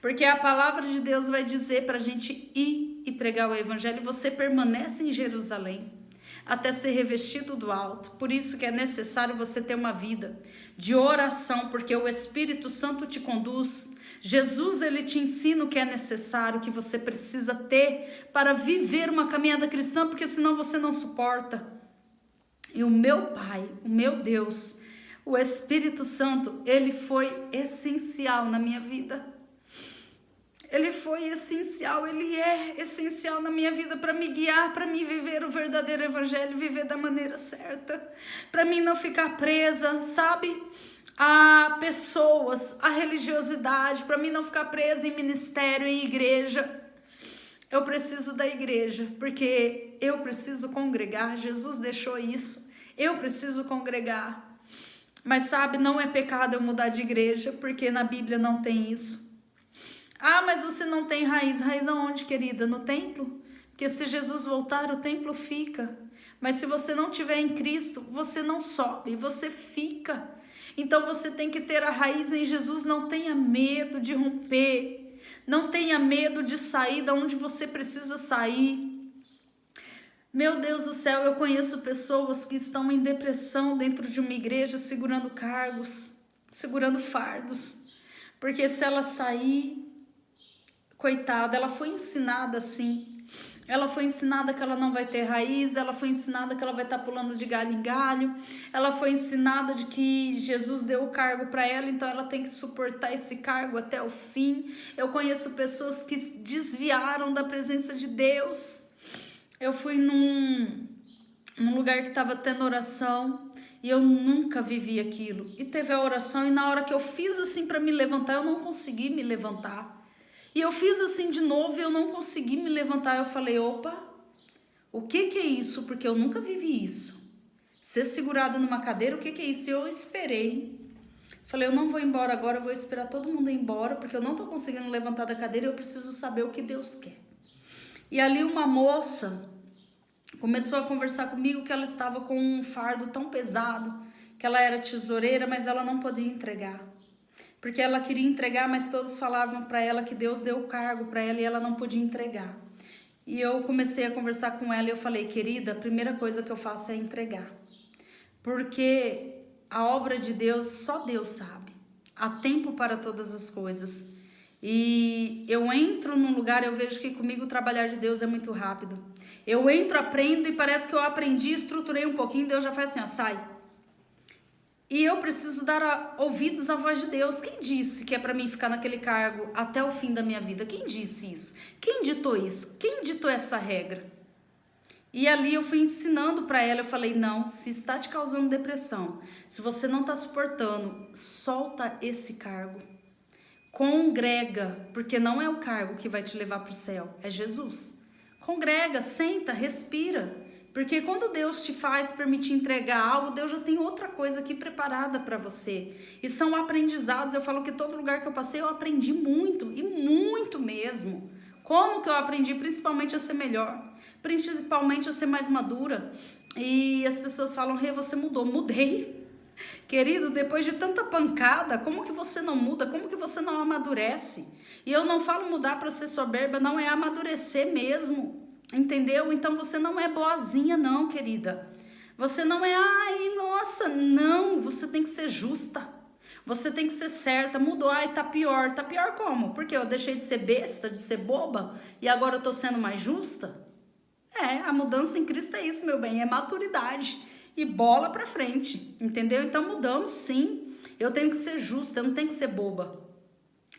Porque a palavra de Deus vai dizer para a gente ir e pregar o evangelho. Você permanece em Jerusalém até ser revestido do alto. Por isso que é necessário você ter uma vida de oração, porque o Espírito Santo te conduz. Jesus, ele te ensina o que é necessário, que você precisa ter para viver uma caminhada cristã, porque senão você não suporta. E o meu Pai, o meu Deus, o Espírito Santo, ele foi essencial na minha vida. Ele foi essencial, ele é essencial na minha vida para me guiar, para me viver o verdadeiro evangelho, viver da maneira certa, para mim não ficar presa, sabe, a pessoas, a religiosidade, para mim não ficar presa em ministério, em igreja. Eu preciso da igreja, porque eu preciso congregar. Jesus deixou isso, eu preciso congregar. Mas sabe, não é pecado eu mudar de igreja, porque na Bíblia não tem isso. Ah, mas você não tem raiz. Raiz aonde, querida? No templo? Porque se Jesus voltar, o templo fica. Mas se você não tiver em Cristo, você não sobe, você fica. Então você tem que ter a raiz em Jesus. Não tenha medo de romper. Não tenha medo de sair da onde você precisa sair. Meu Deus do céu, eu conheço pessoas que estão em depressão dentro de uma igreja, segurando cargos, segurando fardos. Porque se ela sair, coitada, ela foi ensinada assim. Ela foi ensinada que ela não vai ter raiz, ela foi ensinada que ela vai estar pulando de galho em galho, ela foi ensinada de que Jesus deu o cargo para ela, então ela tem que suportar esse cargo até o fim. Eu conheço pessoas que desviaram da presença de Deus. Eu fui num lugar que estava tendo oração e eu nunca vivi aquilo. E teve a oração e na hora que eu fiz assim para me levantar, eu não consegui me levantar. E eu fiz assim de novo e eu não consegui me levantar. Eu falei, opa, o que é isso? Porque eu nunca vivi isso. Ser segurada numa cadeira, o que é isso? E eu esperei. Falei, eu não vou embora agora, eu vou esperar todo mundo ir embora, porque eu não estou conseguindo levantar da cadeira e eu preciso saber o que Deus quer. E ali uma moça começou a conversar comigo que ela estava com um fardo tão pesado, que ela era tesoureira, mas ela não podia entregar. Porque ela queria entregar, mas todos falavam para ela que Deus deu o cargo para ela e ela não podia entregar. E eu comecei a conversar com ela e eu falei, querida, a primeira coisa que eu faço é entregar. Porque a obra de Deus, só Deus sabe. Há tempo para todas as coisas. E eu entro num lugar, eu vejo que comigo o trabalhar de Deus é muito rápido. Eu entro, aprendo e parece que eu aprendi, estruturei um pouquinho, Deus já faz assim, ó, sai. E eu preciso dar ouvidos à voz de Deus. Quem disse que é para mim ficar naquele cargo até o fim da minha vida? Quem disse isso? Quem ditou isso? Quem ditou essa regra? E ali eu fui ensinando para ela, eu falei, não, se está te causando depressão, se você não está suportando, solta esse cargo. Congrega, porque não é o cargo que vai te levar para o céu, é Jesus. Congrega, senta, respira. Porque quando Deus te faz permitir entregar algo, Deus já tem outra coisa aqui preparada para você. E são aprendizados. Eu falo que todo lugar que eu passei, eu aprendi muito, e muito mesmo. Como que eu aprendi? Principalmente a ser melhor, principalmente a ser mais madura. E as pessoas falam, Rê, você mudou. Mudei. Querido, depois de tanta pancada, como que você não muda? Como que você não amadurece? E eu não falo mudar para ser soberba, não, é amadurecer mesmo. Entendeu? Então você não é boazinha, não, querida. Você não é, ai, nossa, não. Você tem que ser justa. Você tem que ser certa. Mudou, ai, tá pior. Tá pior como? Porque eu deixei de ser besta, de ser boba e agora eu tô sendo mais justa? É, a mudança em Cristo é isso, meu bem, é maturidade e bola pra frente, entendeu? Então mudamos sim. Eu tenho que ser justa, eu não tenho que ser boba.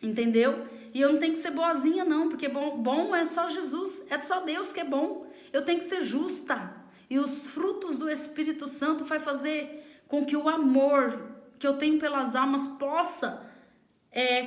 Entendeu? E eu não tenho que ser boazinha não, porque bom é só Jesus, é só Deus que é bom. Eu tenho que ser justa. E os frutos do Espírito Santo vai fazer com que o amor que eu tenho pelas almas possa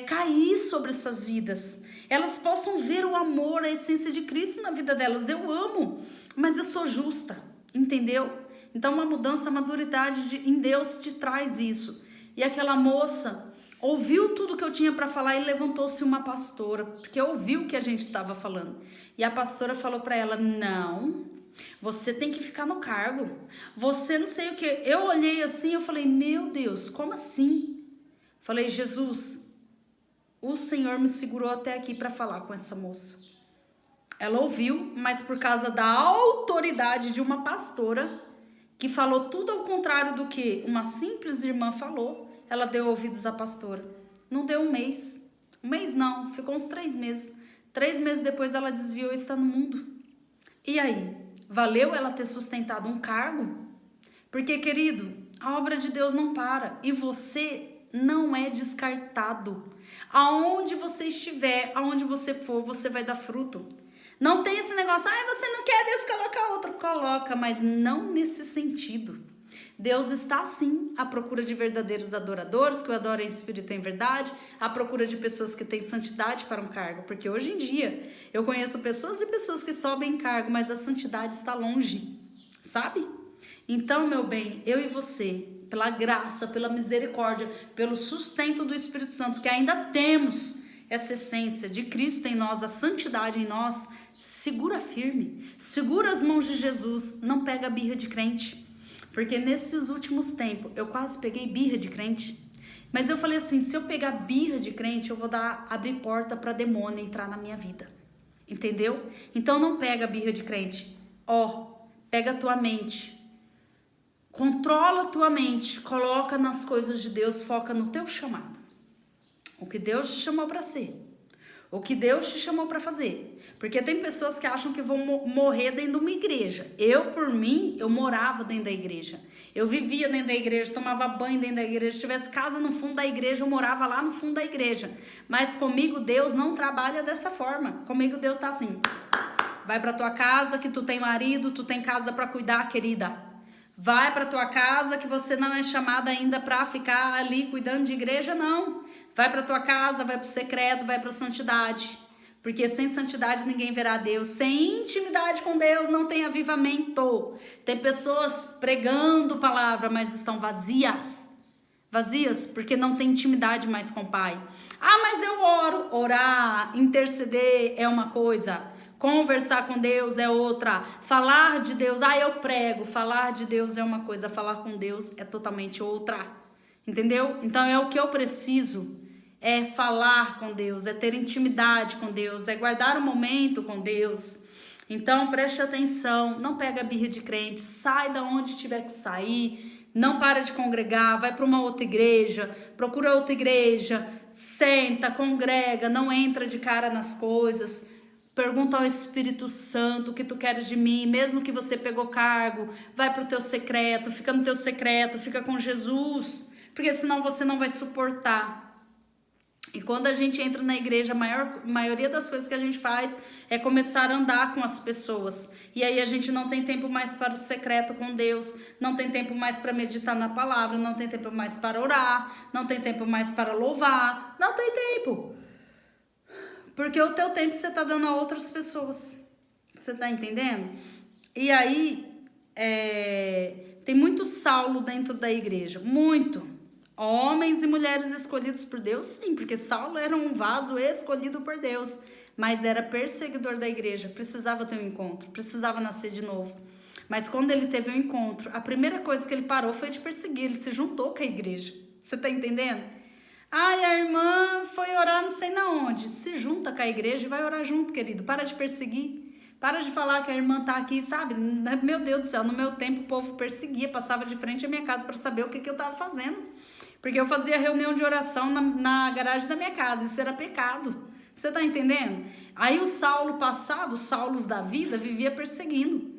cair sobre essas vidas. Elas possam ver o amor, a essência de Cristo na vida delas. Eu amo, mas eu sou justa, entendeu? Então uma mudança, a maturidade em Deus te traz isso. E aquela moça ouviu tudo que eu tinha para falar e levantou-se uma pastora, porque ouviu o que a gente estava falando. E a pastora falou para ela, não, você tem que ficar no cargo. Você não sei o que. Eu olhei assim, eu falei, meu Deus, como assim? Falei, Jesus, o Senhor me segurou até aqui para falar com essa moça. Ela ouviu, mas por causa da autoridade de uma pastora, que falou tudo ao contrário do que uma simples irmã falou, ela deu ouvidos à pastora. Não deu um mês. Um mês não, ficou uns 3 meses. 3 meses depois ela desviou e está no mundo. E aí? Valeu ela ter sustentado um cargo? Porque, querido, a obra de Deus não para. E você não é descartado. Aonde você estiver, aonde você for, você vai dar fruto. Não tem esse negócio, você não quer, Deus coloca outro. Coloca, mas não nesse sentido. Deus está sim à procura de verdadeiros adoradores, que o adorem em espírito e em verdade, à procura de pessoas que têm santidade para um cargo, porque hoje em dia eu conheço pessoas e pessoas que sobem em cargo, mas a santidade está longe, sabe? Então, meu bem, eu e você, pela graça, pela misericórdia, pelo sustento do Espírito Santo, que ainda temos essa essência de Cristo em nós, a santidade em nós, segura firme, segura as mãos de Jesus, não pega a birra de crente. Porque nesses últimos tempos, eu quase peguei birra de crente. Mas eu falei assim, se eu pegar birra de crente, eu vou abrir porta para demônio entrar na minha vida. Entendeu? Então não pega birra de crente. Pega a tua mente. Controla a tua mente. Coloca nas coisas de Deus, foca no teu chamado. O que Deus te chamou para ser. O que Deus te chamou para fazer. Porque tem pessoas que acham que vão morrer dentro de uma igreja. Eu, por mim, eu morava dentro da igreja. Eu vivia dentro da igreja, tomava banho dentro da igreja. Se tivesse casa no fundo da igreja, eu morava lá no fundo da igreja. Mas comigo Deus não trabalha dessa forma. Comigo Deus tá assim. Vai para tua casa que tu tem marido, tu tem casa para cuidar, querida. Vai para tua casa que você não é chamada ainda para ficar ali cuidando de igreja, não. Vai para tua casa, vai para o secreto, vai para a santidade. Porque sem santidade ninguém verá Deus. Sem intimidade com Deus não tem avivamento. Tem pessoas pregando palavra, mas estão vazias. Vazias porque não tem intimidade mais com o Pai. Mas eu oro. Orar, interceder é uma coisa. Conversar com Deus é outra. Falar de Deus, eu prego. Falar de Deus é uma coisa. Falar com Deus é totalmente outra. Entendeu? Então é o que eu preciso. É falar com Deus, é ter intimidade com Deus, é guardar um momento com Deus. Então preste atenção, não pega birra de crente, sai da onde tiver que sair, não para de congregar, vai para uma outra igreja, procura outra igreja, senta, congrega, não entra de cara nas coisas. Pergunta ao Espírito Santo o que tu queres de mim, mesmo que você pegou cargo, vai pro teu secreto, fica no teu secreto, fica com Jesus, porque senão você não vai suportar. E quando a gente entra na igreja, a maioria das coisas que a gente faz é começar a andar com as pessoas. E aí a gente não tem tempo mais para o secreto com Deus, não tem tempo mais para meditar na palavra, não tem tempo mais para orar, não tem tempo mais para louvar, não tem tempo. Porque o teu tempo você está dando a outras pessoas. Você está entendendo? E aí, tem muito Saulo dentro da igreja, muito. Homens e mulheres escolhidos por Deus, sim, porque Saulo era um vaso escolhido por Deus, mas era perseguidor da igreja, precisava ter um encontro, precisava nascer de novo. Mas quando ele teve um encontro, a primeira coisa que ele parou foi de perseguir, ele se juntou com a igreja. Você tá entendendo? Ai, a irmã foi orar não sei na onde. Se junta com a igreja e vai orar junto, querido. Para de perseguir. Para de falar que a irmã tá aqui, sabe? Meu Deus do céu, no meu tempo o povo perseguia, passava de frente à minha casa para saber o que eu tava fazendo. Porque eu fazia reunião de oração na garagem da minha casa. Isso era pecado. Você tá entendendo? Aí o Saulo passava, os Saulos da vida vivia perseguindo.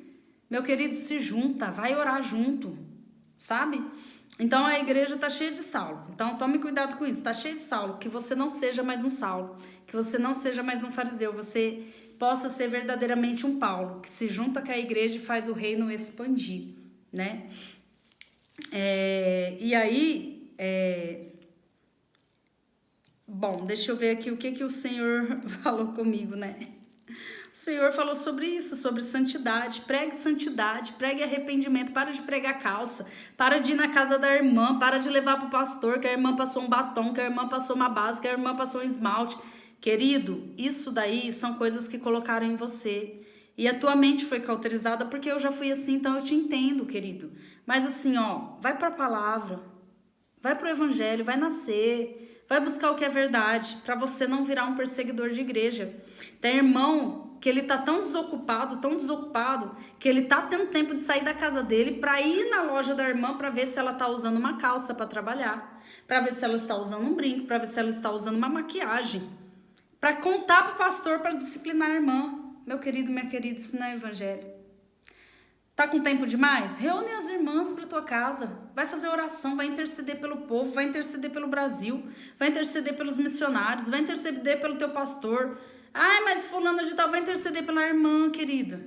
Meu querido, se junta, vai orar junto, sabe? Então a igreja tá cheia de Saulo. Então tome cuidado com isso, tá cheia de Saulo. Que você não seja mais um Saulo, que você não seja mais um fariseu, você possa ser verdadeiramente um Paulo, que se junta com a igreja e faz o reino expandir, né? E aí... Bom, deixa eu ver aqui o que o Senhor falou comigo, né? O Senhor falou sobre isso, sobre santidade, pregue arrependimento, para de pregar calça, para de ir na casa da irmã, para de levar pro pastor que a irmã passou um batom, que a irmã passou uma base, que a irmã passou um esmalte. Querido, isso daí são coisas que colocaram em você. E a tua mente foi cauterizada porque eu já fui assim, então eu te entendo, querido. Mas assim, ó, vai pra palavra, vai pro evangelho, vai nascer, vai buscar o que é verdade, para você não virar um perseguidor de igreja. Tem irmão que ele tá tão desocupado, que ele tá tendo tempo de sair da casa dele para ir na loja da irmã para ver se ela tá usando uma calça para trabalhar, para ver se ela está usando um brinco, para ver se ela está usando uma maquiagem, para contar pro pastor para disciplinar a irmã. Meu querido, minha querida, isso não é evangelho. Tá com tempo demais? Reúne as irmãs para tua casa. Vai fazer oração, vai interceder pelo povo, vai interceder pelo Brasil, vai interceder pelos missionários, vai interceder pelo teu pastor. Ai, mas fulano de tal vai interceder pela irmã, querida.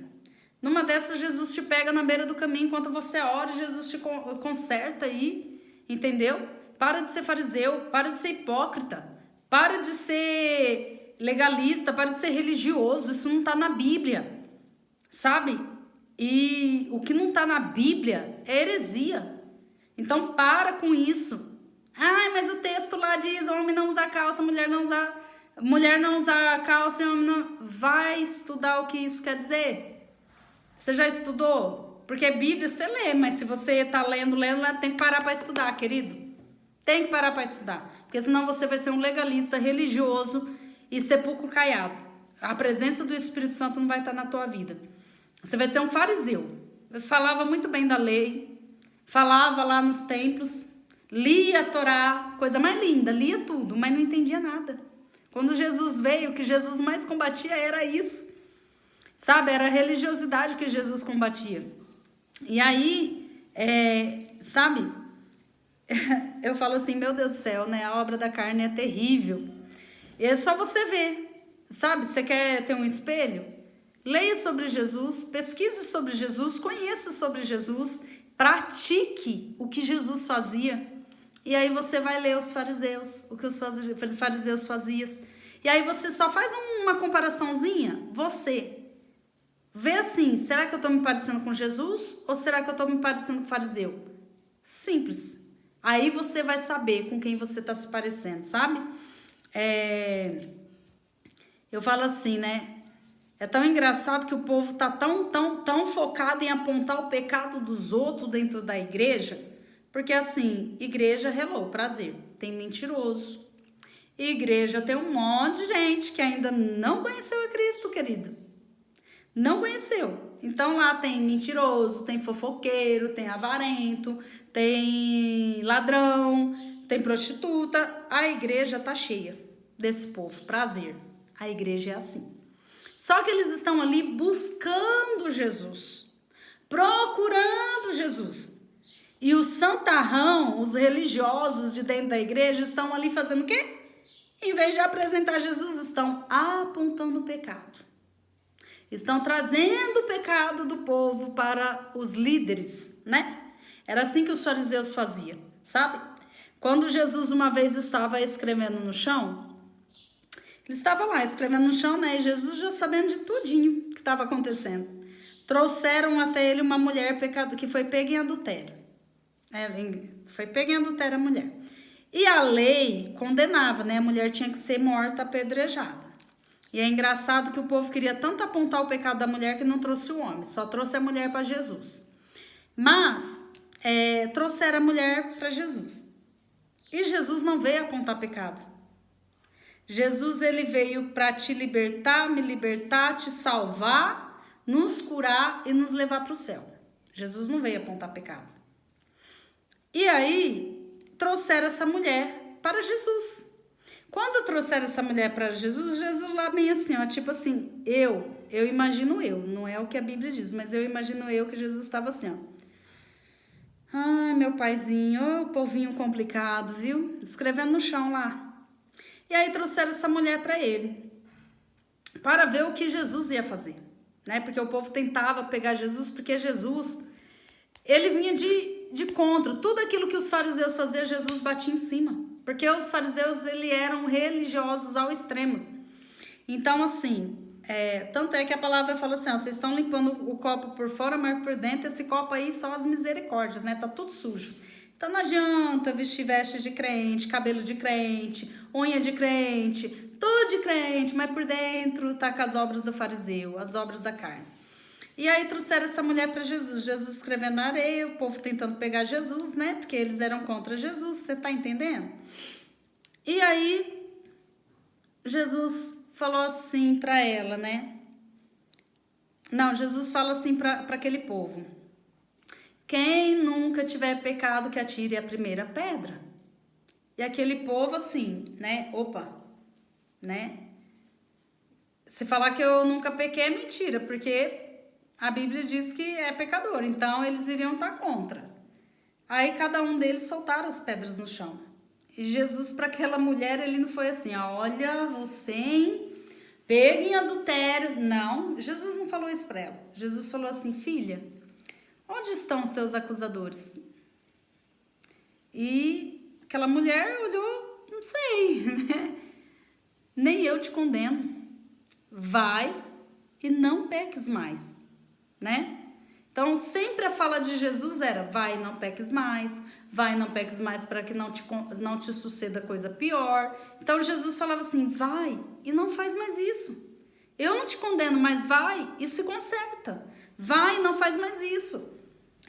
Numa dessas, Jesus te pega na beira do caminho enquanto você ora, Jesus te conserta aí, entendeu? Para de ser fariseu, para de ser hipócrita, para de ser legalista, para de ser religioso. Isso não tá na Bíblia, sabe? E o que não está na Bíblia é heresia. Então para com isso. Ai, mas o texto lá diz: homem não usa calça, mulher não usa calça e homem não... Vai estudar o que isso quer dizer. Você já estudou? Porque Bíblia você lê, mas se você está lendo, tem que parar para estudar, querido. Tem que parar para estudar. Porque senão você vai ser um legalista religioso e sepulcro caiado. A presença do Espírito Santo não vai estar na tua vida. Você vai ser um fariseu. Eu falava muito bem da lei, falava lá nos templos, lia a Torá, coisa mais linda, lia tudo, mas não entendia nada. Quando Jesus veio, o que Jesus mais combatia era isso, sabe? Era a religiosidade que Jesus combatia. E aí, sabe? Eu falo assim, meu Deus do céu, né? A obra da carne é terrível. É só você ver, sabe? Você quer ter um espelho? Leia sobre Jesus, pesquise sobre Jesus, conheça sobre Jesus, pratique o que Jesus fazia. E aí você vai ler os fariseus, o que os fariseus faziam. E aí você só faz uma comparaçãozinha, você. Vê assim, será que eu estou me parecendo com Jesus ou será que eu estou me parecendo com o fariseu? Simples. Aí você vai saber com quem você está se parecendo, sabe? Eu falo assim, né? É tão engraçado que o povo tá tão focado em apontar o pecado dos outros dentro da igreja, porque assim, igreja, hello, prazer, tem mentiroso. Igreja tem um monte de gente que ainda não conheceu a Cristo, querido. Não conheceu. Então lá tem mentiroso, tem fofoqueiro, tem avarento, tem ladrão, tem prostituta. A igreja tá cheia desse povo. Prazer. A igreja é assim. Só que eles estão ali buscando Jesus, procurando Jesus. E os santarrão, os religiosos de dentro da igreja, estão ali fazendo o quê? Em vez de apresentar Jesus, estão apontando o pecado. Estão trazendo o pecado do povo para os líderes, né? Era assim que os fariseus faziam, sabe? Quando Jesus uma vez estava escrevendo no chão, ele estava lá escrevendo no chão, né? E Jesus já sabendo de tudinho que estava acontecendo. Trouxeram até ele uma mulher que foi pega em adultério. Foi pega em adultério a mulher. E a lei condenava, né? A mulher tinha que ser morta, apedrejada. E é engraçado que o povo queria tanto apontar o pecado da mulher que não trouxe o homem, só trouxe a mulher para Jesus. Mas trouxeram a mulher para Jesus. E Jesus não veio apontar pecado. Jesus ele veio para te libertar, me libertar, te salvar, nos curar e nos levar para o céu. Jesus não veio apontar pecado. E aí trouxeram essa mulher para Jesus. Quando trouxeram essa mulher para Jesus, Jesus lá bem assim, ó, tipo assim, eu imagino não é o que a Bíblia diz, mas eu imagino que Jesus estava assim, ó. Ai, meu paizinho, ô povinho complicado, viu? Escrevendo no chão lá. E aí trouxeram essa mulher para ele, para ver o que Jesus ia fazer, né? Porque o povo tentava pegar Jesus, porque Jesus, ele vinha de contra. Tudo aquilo que os fariseus faziam, Jesus batia em cima. Porque os fariseus, eles eram religiosos ao extremo. Então, assim, tanto é que a palavra fala assim, ó, vocês estão limpando o copo por fora, mas por dentro, esse copo aí só as misericórdias, né? Tá tudo sujo. Então não adianta vestir vestes de crente, cabelo de crente, unha de crente, tudo de crente, mas por dentro tá com as obras do fariseu, as obras da carne. E aí trouxeram essa mulher para Jesus, Jesus escrevendo na areia, o povo tentando pegar Jesus, né? Porque eles eram contra Jesus, você tá entendendo? E aí Jesus falou assim para ela, né? Não, Jesus fala assim para aquele povo. Quem nunca tiver pecado que atire a primeira pedra. E aquele povo assim, né? Opa, né? Se falar que eu nunca pequei é mentira, porque a Bíblia diz que é pecador, então eles iriam estar contra. Aí cada um deles soltaram as pedras no chão. E Jesus, para aquela mulher, ele não foi assim, olha, você, hein? Pega em adultério. Não, Jesus não falou isso para ela. Jesus falou assim, filha, onde estão os teus acusadores? E aquela mulher olhou, não sei, né? Nem eu te condeno. Vai e não peques mais, né? Então, sempre a fala de Jesus era, vai, não peques mais, vai, não peques mais para que não te suceda coisa pior. Então, Jesus falava assim, vai e não faz mais isso. Eu não te condeno, mas vai e se conserta. Vai e não faz mais isso.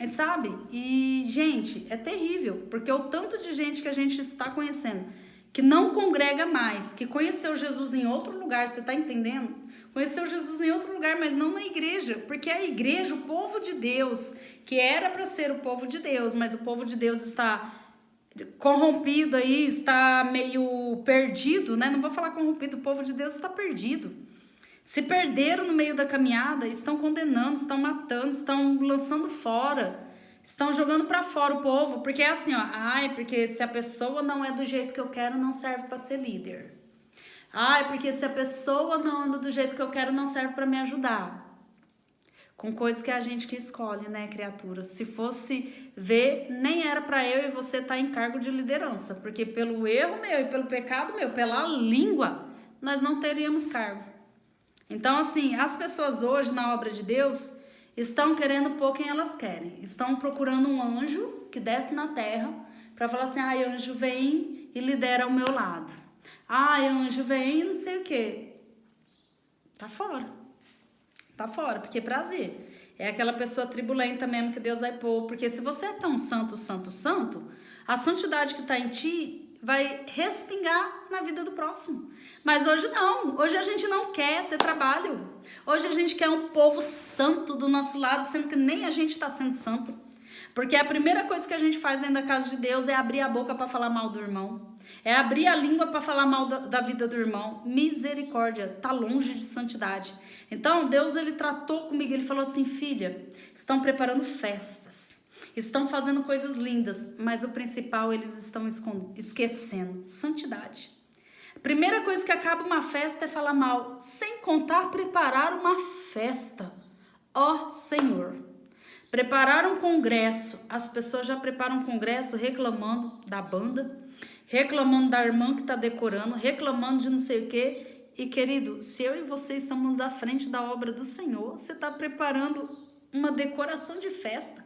Sabe? E, gente, é terrível, porque o tanto de gente que a gente está conhecendo, que não congrega mais, que conheceu Jesus em outro lugar, você está entendendo? Conheceu Jesus em outro lugar, mas não na igreja, porque a igreja, o povo de Deus, que era para ser o povo de Deus, mas o povo de Deus está corrompido aí, está meio perdido, né? Não vou falar corrompido, o povo de Deus está perdido. Se perderam no meio da caminhada, estão condenando, estão matando, estão lançando fora, estão jogando para fora o povo, porque é assim, porque se a pessoa não é do jeito que eu quero, não serve para ser líder. Porque se a pessoa não anda do jeito que eu quero, não serve para me ajudar. Com coisas que é a gente que escolhe, né, criatura? Se fosse ver, nem era para eu e você estar em cargo de liderança, porque pelo erro meu e pelo pecado meu, pela língua, nós não teríamos cargo. Então, assim, as pessoas hoje na obra de Deus estão querendo pôr quem elas querem. Estão procurando um anjo que desce na terra para falar assim, anjo vem e lidera ao meu lado. Anjo vem e não sei o quê. Tá fora. Tá fora, porque prazer. É aquela pessoa tribulenta mesmo que Deus vai pôr. Porque se você é tão santo, santo, santo, a santidade que tá em ti vai respingar na vida do próximo. Mas hoje não. Hoje a gente não quer ter trabalho. Hoje a gente quer um povo santo do nosso lado, sendo que nem a gente está sendo santo. Porque a primeira coisa que a gente faz dentro da casa de Deus é abrir a boca para falar mal do irmão. É abrir a língua para falar mal da vida do irmão. Misericórdia, tá longe de santidade. Então Deus, ele tratou comigo, ele falou assim: filha, estão preparando festas, estão fazendo coisas lindas, mas o principal eles estão esquecendo: santidade. A primeira coisa que acaba uma festa é falar mal, sem contar preparar uma festa. Ó Senhor, preparar um congresso, as pessoas já preparam um congresso reclamando da banda, reclamando da irmã que está decorando, reclamando de não sei o quê. E querido, se eu e você estamos à frente da obra do Senhor, você está preparando uma decoração de festa,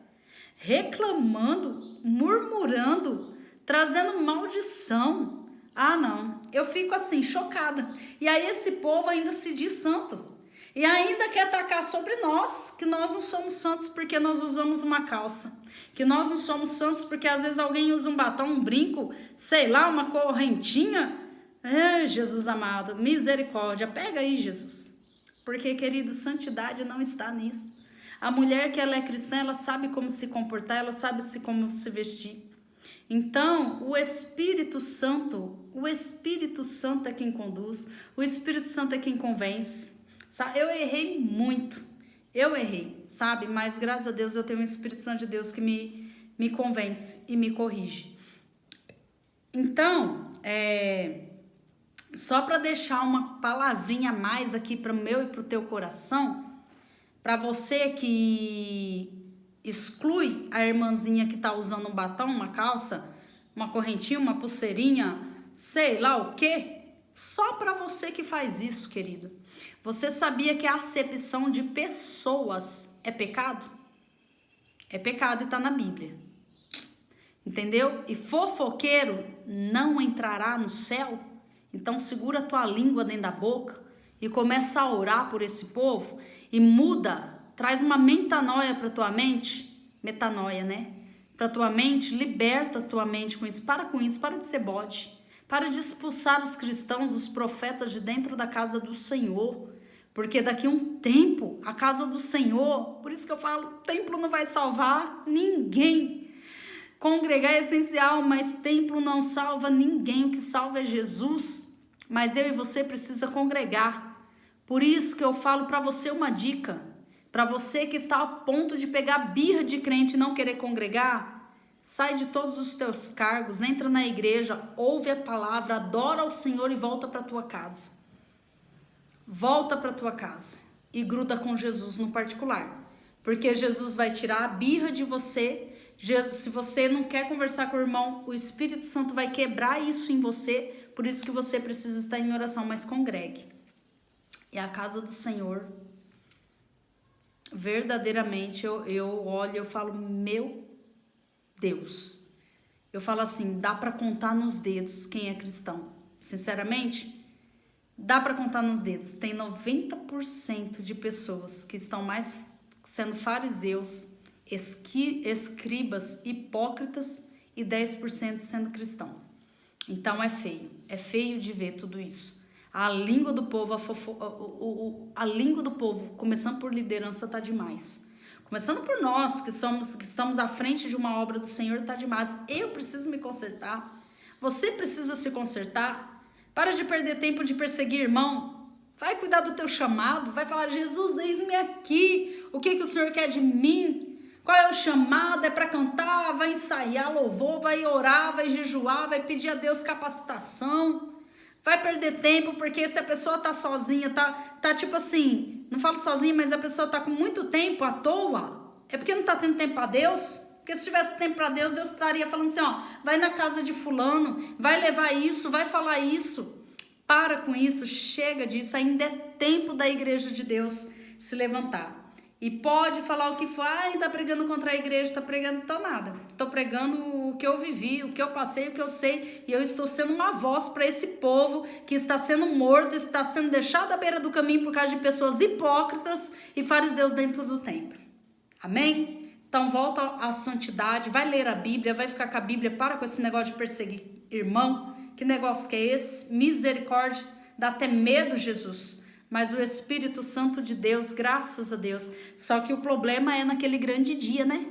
reclamando, murmurando, trazendo maldição. Ah, não, eu fico assim, chocada. E aí esse povo ainda se diz santo. E ainda quer atacar sobre nós, que nós não somos santos porque nós usamos uma calça. Que nós não somos santos porque às vezes alguém usa um batom, um brinco, sei lá, uma correntinha. Jesus amado, misericórdia, pega aí, Jesus. Porque, querido, santidade não está nisso. A mulher que ela é cristã, ela sabe como se comportar, ela sabe como se vestir. Então, o Espírito Santo é quem conduz, o Espírito Santo é quem convence. Eu errei muito, sabe? Mas graças a Deus eu tenho o Espírito Santo de Deus que me convence e me corrige. Então, só para deixar uma palavrinha a mais aqui para o meu e para o teu coração, para você que exclui a irmãzinha que está usando um batom, uma calça, uma correntinha, uma pulseirinha, sei lá o quê, só para você que faz isso, querido. Você sabia que a acepção de pessoas é pecado? É pecado e está na Bíblia. Entendeu? E fofoqueiro não entrará no céu? Então segura a tua língua dentro da boca e começa a orar por esse povo e muda, traz uma metanoia para tua mente, metanoia, né? Para tua mente, liberta a tua mente com isso, para de ser bode. Para de expulsar os cristãos, os profetas de dentro da casa do Senhor. Porque daqui a um tempo, a casa do Senhor, por isso que eu falo, o templo não vai salvar ninguém. Congregar é essencial, mas templo não salva ninguém. O que salva é Jesus. Mas eu e você precisa congregar. Por isso que eu falo para você uma dica. Para você que está a ponto de pegar birra de crente e não querer congregar, sai de todos os teus cargos, entra na igreja, ouve a palavra, adora ao Senhor e volta para tua casa. Volta para tua casa e gruda com Jesus no particular. Porque Jesus vai tirar a birra de você. Se você não quer conversar com o irmão, o Espírito Santo vai quebrar isso em você. Por isso que você precisa estar em oração, mas congregue. E a casa do Senhor, verdadeiramente, eu olho e eu falo, meu Deus. Eu falo assim, dá para contar nos dedos quem é cristão. Sinceramente, dá para contar nos dedos. Tem 90% de pessoas que estão mais sendo fariseus, escribas, hipócritas e 10% sendo cristão. Então é feio de ver tudo isso. A língua do povo, a língua do povo, começando por liderança, tá demais. Começando por nós, que estamos à frente de uma obra do Senhor, tá demais. Eu preciso me consertar. Você precisa se consertar. Para de perder tempo de perseguir irmão. Vai cuidar do teu chamado. Vai falar, Jesus, eis-me aqui. O que o Senhor quer de mim? Qual é o chamado? É para cantar, vai ensaiar louvor, vai orar, vai jejuar, vai pedir a Deus capacitação. Vai perder tempo, porque se a pessoa tá sozinha, tá tipo assim, não falo sozinha, mas a pessoa tá com muito tempo à toa, é porque não tá tendo tempo para Deus. Porque se tivesse tempo para Deus, Deus estaria falando assim, ó, vai na casa de fulano, vai levar isso, vai falar isso. Para com isso, chega disso, ainda é tempo da igreja de Deus se levantar. E pode falar o que for, tá pregando contra a igreja, tá pregando, tô nada. Tô pregando o que eu vivi, o que eu passei, o que eu sei, e eu estou sendo uma voz para esse povo que está sendo morto, está sendo deixado à beira do caminho por causa de pessoas hipócritas e fariseus dentro do templo. Amém? Então volta à santidade, vai ler a Bíblia, vai ficar com a Bíblia, para com esse negócio de perseguir irmão. Que negócio que é esse? Misericórdia, dá até medo, Jesus. mas o Espírito Santo de Deus, graças a Deus. Só que o problema é naquele grande dia, né?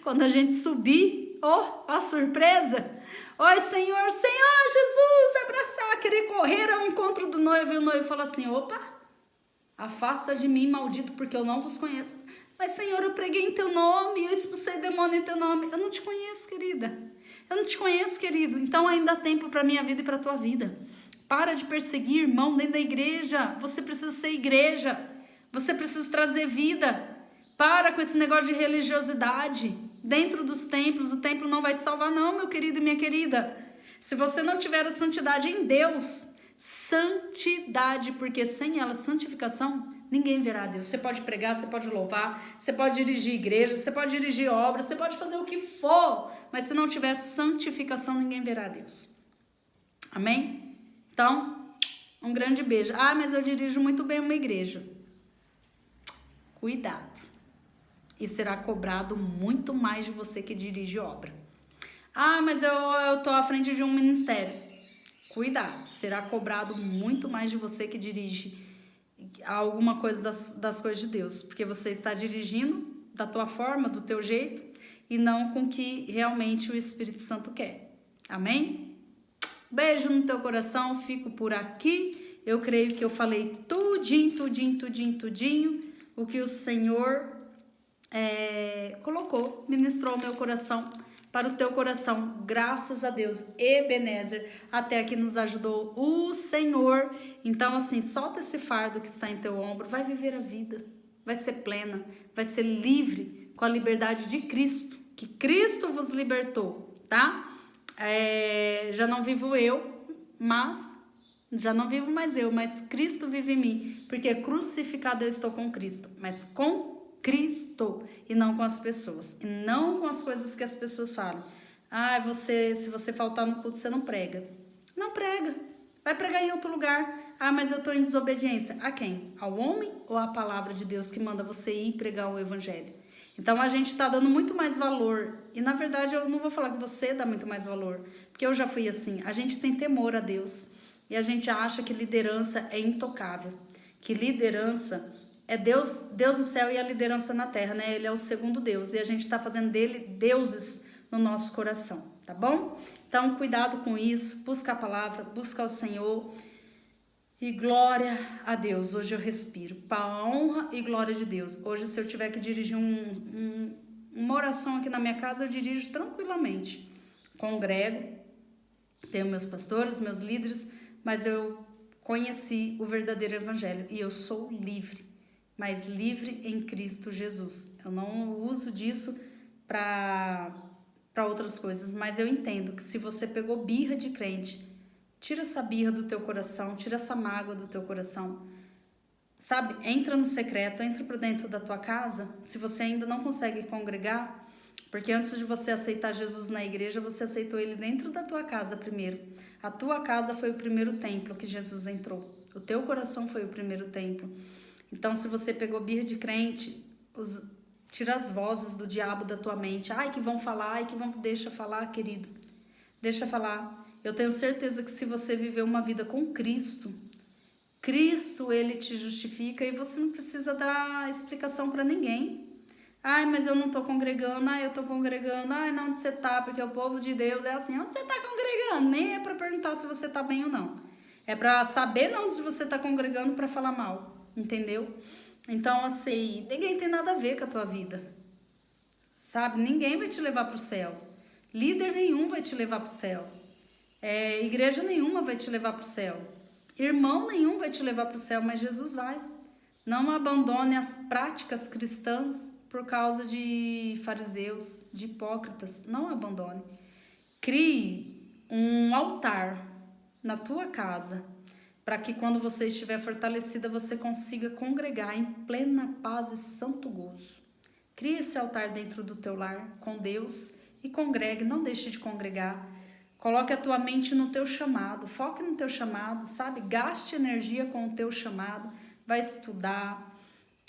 Quando a gente subir, a surpresa. Oi, Senhor, Senhor Jesus, abraçar, querer correr ao encontro do noivo, e o noivo fala assim, opa, afasta de mim, maldito, porque eu não vos conheço. Mas, Senhor, eu preguei em teu nome, eu expulsei demônio em teu nome. Eu não te conheço, querida. Eu não te conheço, querido. Então ainda há tempo para a minha vida e para a tua vida. Para de perseguir irmão dentro da igreja. Você precisa ser igreja. Você precisa trazer vida. Para com esse negócio de religiosidade. Dentro dos templos, o templo não vai te salvar não, meu querido e minha querida. Se você não tiver a santidade em Deus, santidade, porque sem ela, santificação, ninguém verá a Deus. Você pode pregar, você pode louvar, você pode dirigir igreja, você pode dirigir obra, você pode fazer o que for, mas se não tiver santificação, ninguém verá a Deus. Amém? Então, um grande beijo. Ah, mas eu dirijo muito bem uma igreja. Cuidado. E será cobrado muito mais de você que dirige obra. Ah, mas eu tô à frente de um ministério. Cuidado, será cobrado muito mais de você que dirige alguma coisa das coisas de Deus. Porque você está dirigindo da tua forma, do teu jeito, e não com o que realmente o Espírito Santo quer. Amém? Beijo no teu coração, fico por aqui. Eu creio que eu falei tudinho, o que o Senhor colocou, ministrou o meu coração para o teu coração, graças a Deus. Ebenezer, até aqui nos ajudou o Senhor. Então assim, solta esse fardo que está em teu ombro, vai viver a vida, vai ser plena, vai ser livre com a liberdade de Cristo, que Cristo vos libertou, tá? Já não vivo eu, mas já não vivo mais eu, mas Cristo vive em mim, porque crucificado eu estou com Cristo, mas com Cristo e não com as pessoas, e não com as coisas que as pessoas falam. Ah, se você faltar no culto, você não prega. Não prega, vai pregar em outro lugar. Ah, mas eu estou em desobediência. A quem? Ao homem ou à palavra de Deus que manda você ir pregar o evangelho? Então a gente está dando muito mais valor, e na verdade eu não vou falar que você dá muito mais valor, porque eu já fui assim. A gente tem temor a Deus e a gente acha que liderança é intocável, que liderança é Deus no céu e a liderança na terra, né? Ele é o segundo Deus e a gente está fazendo dele deuses no nosso coração, tá bom? Então, cuidado com isso, busca a palavra, busca o Senhor e glória a Deus. Hoje eu respiro para a honra e glória de Deus. Hoje, se eu tiver que dirigir uma oração aqui na minha casa, eu dirijo tranquilamente. Congrego, tenho meus pastores, meus líderes, mas eu conheci o verdadeiro evangelho e eu sou livre. Mas livre em Cristo Jesus. Eu não uso disso para outras coisas, mas eu entendo que se você pegou birra de crente, tira essa birra do teu coração, tira essa mágoa do teu coração, sabe? Entra no secreto, entra para dentro da tua casa, se você ainda não consegue congregar, porque antes de você aceitar Jesus na igreja, você aceitou ele dentro da tua casa primeiro. A tua casa foi o primeiro templo que Jesus entrou, o teu coração foi o primeiro templo. Então, se você pegou birra de crente, tira as vozes do diabo da tua mente. Ai, que vão falar, ai, que vão... Deixa falar, querido. Deixa falar. Eu tenho certeza que se você viver uma vida com Cristo, Cristo, ele te justifica e você não precisa dar explicação para ninguém. Ai, mas eu não tô congregando. Ai, eu tô congregando. Ai, não, onde você tá? Porque o povo de Deus é assim. Onde você tá congregando? Nem é para perguntar se você tá bem ou não. É para saber onde você tá congregando para falar mal. Entendeu? Então, assim, ninguém tem nada a ver com a tua vida, sabe? Ninguém vai te levar para o céu. Líder nenhum vai te levar para o céu. Igreja nenhuma vai te levar para o céu. Irmão nenhum vai te levar para o céu, mas Jesus vai. Não abandone as práticas cristãs por causa de fariseus, de hipócritas. Não abandone. Crie um altar na tua casa, para que quando você estiver fortalecida, você consiga congregar em plena paz e santo gozo. Crie esse altar dentro do teu lar com Deus e congregue, não deixe de congregar. Coloque a tua mente no teu chamado, foque no teu chamado, sabe? Gaste energia com o teu chamado, vai estudar,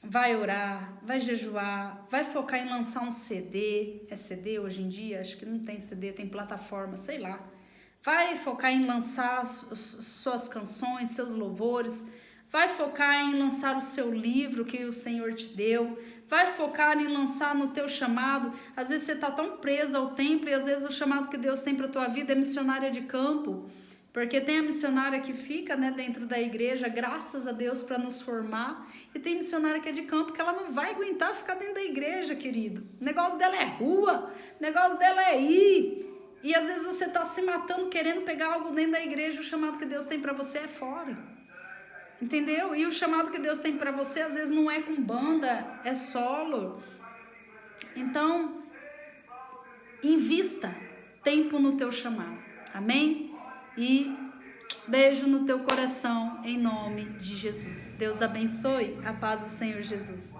vai orar, vai jejuar, vai focar em lançar um CD. É CD hoje em dia? Acho que não tem CD, tem plataforma, sei lá. Vai focar em lançar suas canções, seus louvores. vai focar em lançar o seu livro que o Senhor te deu, vai focar em lançar no teu chamado. Às vezes você está tão preso ao templo e às vezes o chamado que Deus tem para a tua vida é missionária de campo, porque tem a missionária que fica, né, dentro da igreja, graças a Deus, para nos formar, e tem missionária que é de campo, que ela não vai aguentar ficar dentro da igreja, querido. O negócio dela é rua, o negócio dela é ir. E às vezes você está se matando querendo pegar algo dentro da igreja, o chamado que Deus tem para você é fora. Entendeu? E o chamado que Deus tem para você, às vezes não é com banda, é solo. Então, invista tempo no teu chamado. Amém? E beijo no teu coração, em nome de Jesus. Deus abençoe. A paz do Senhor Jesus.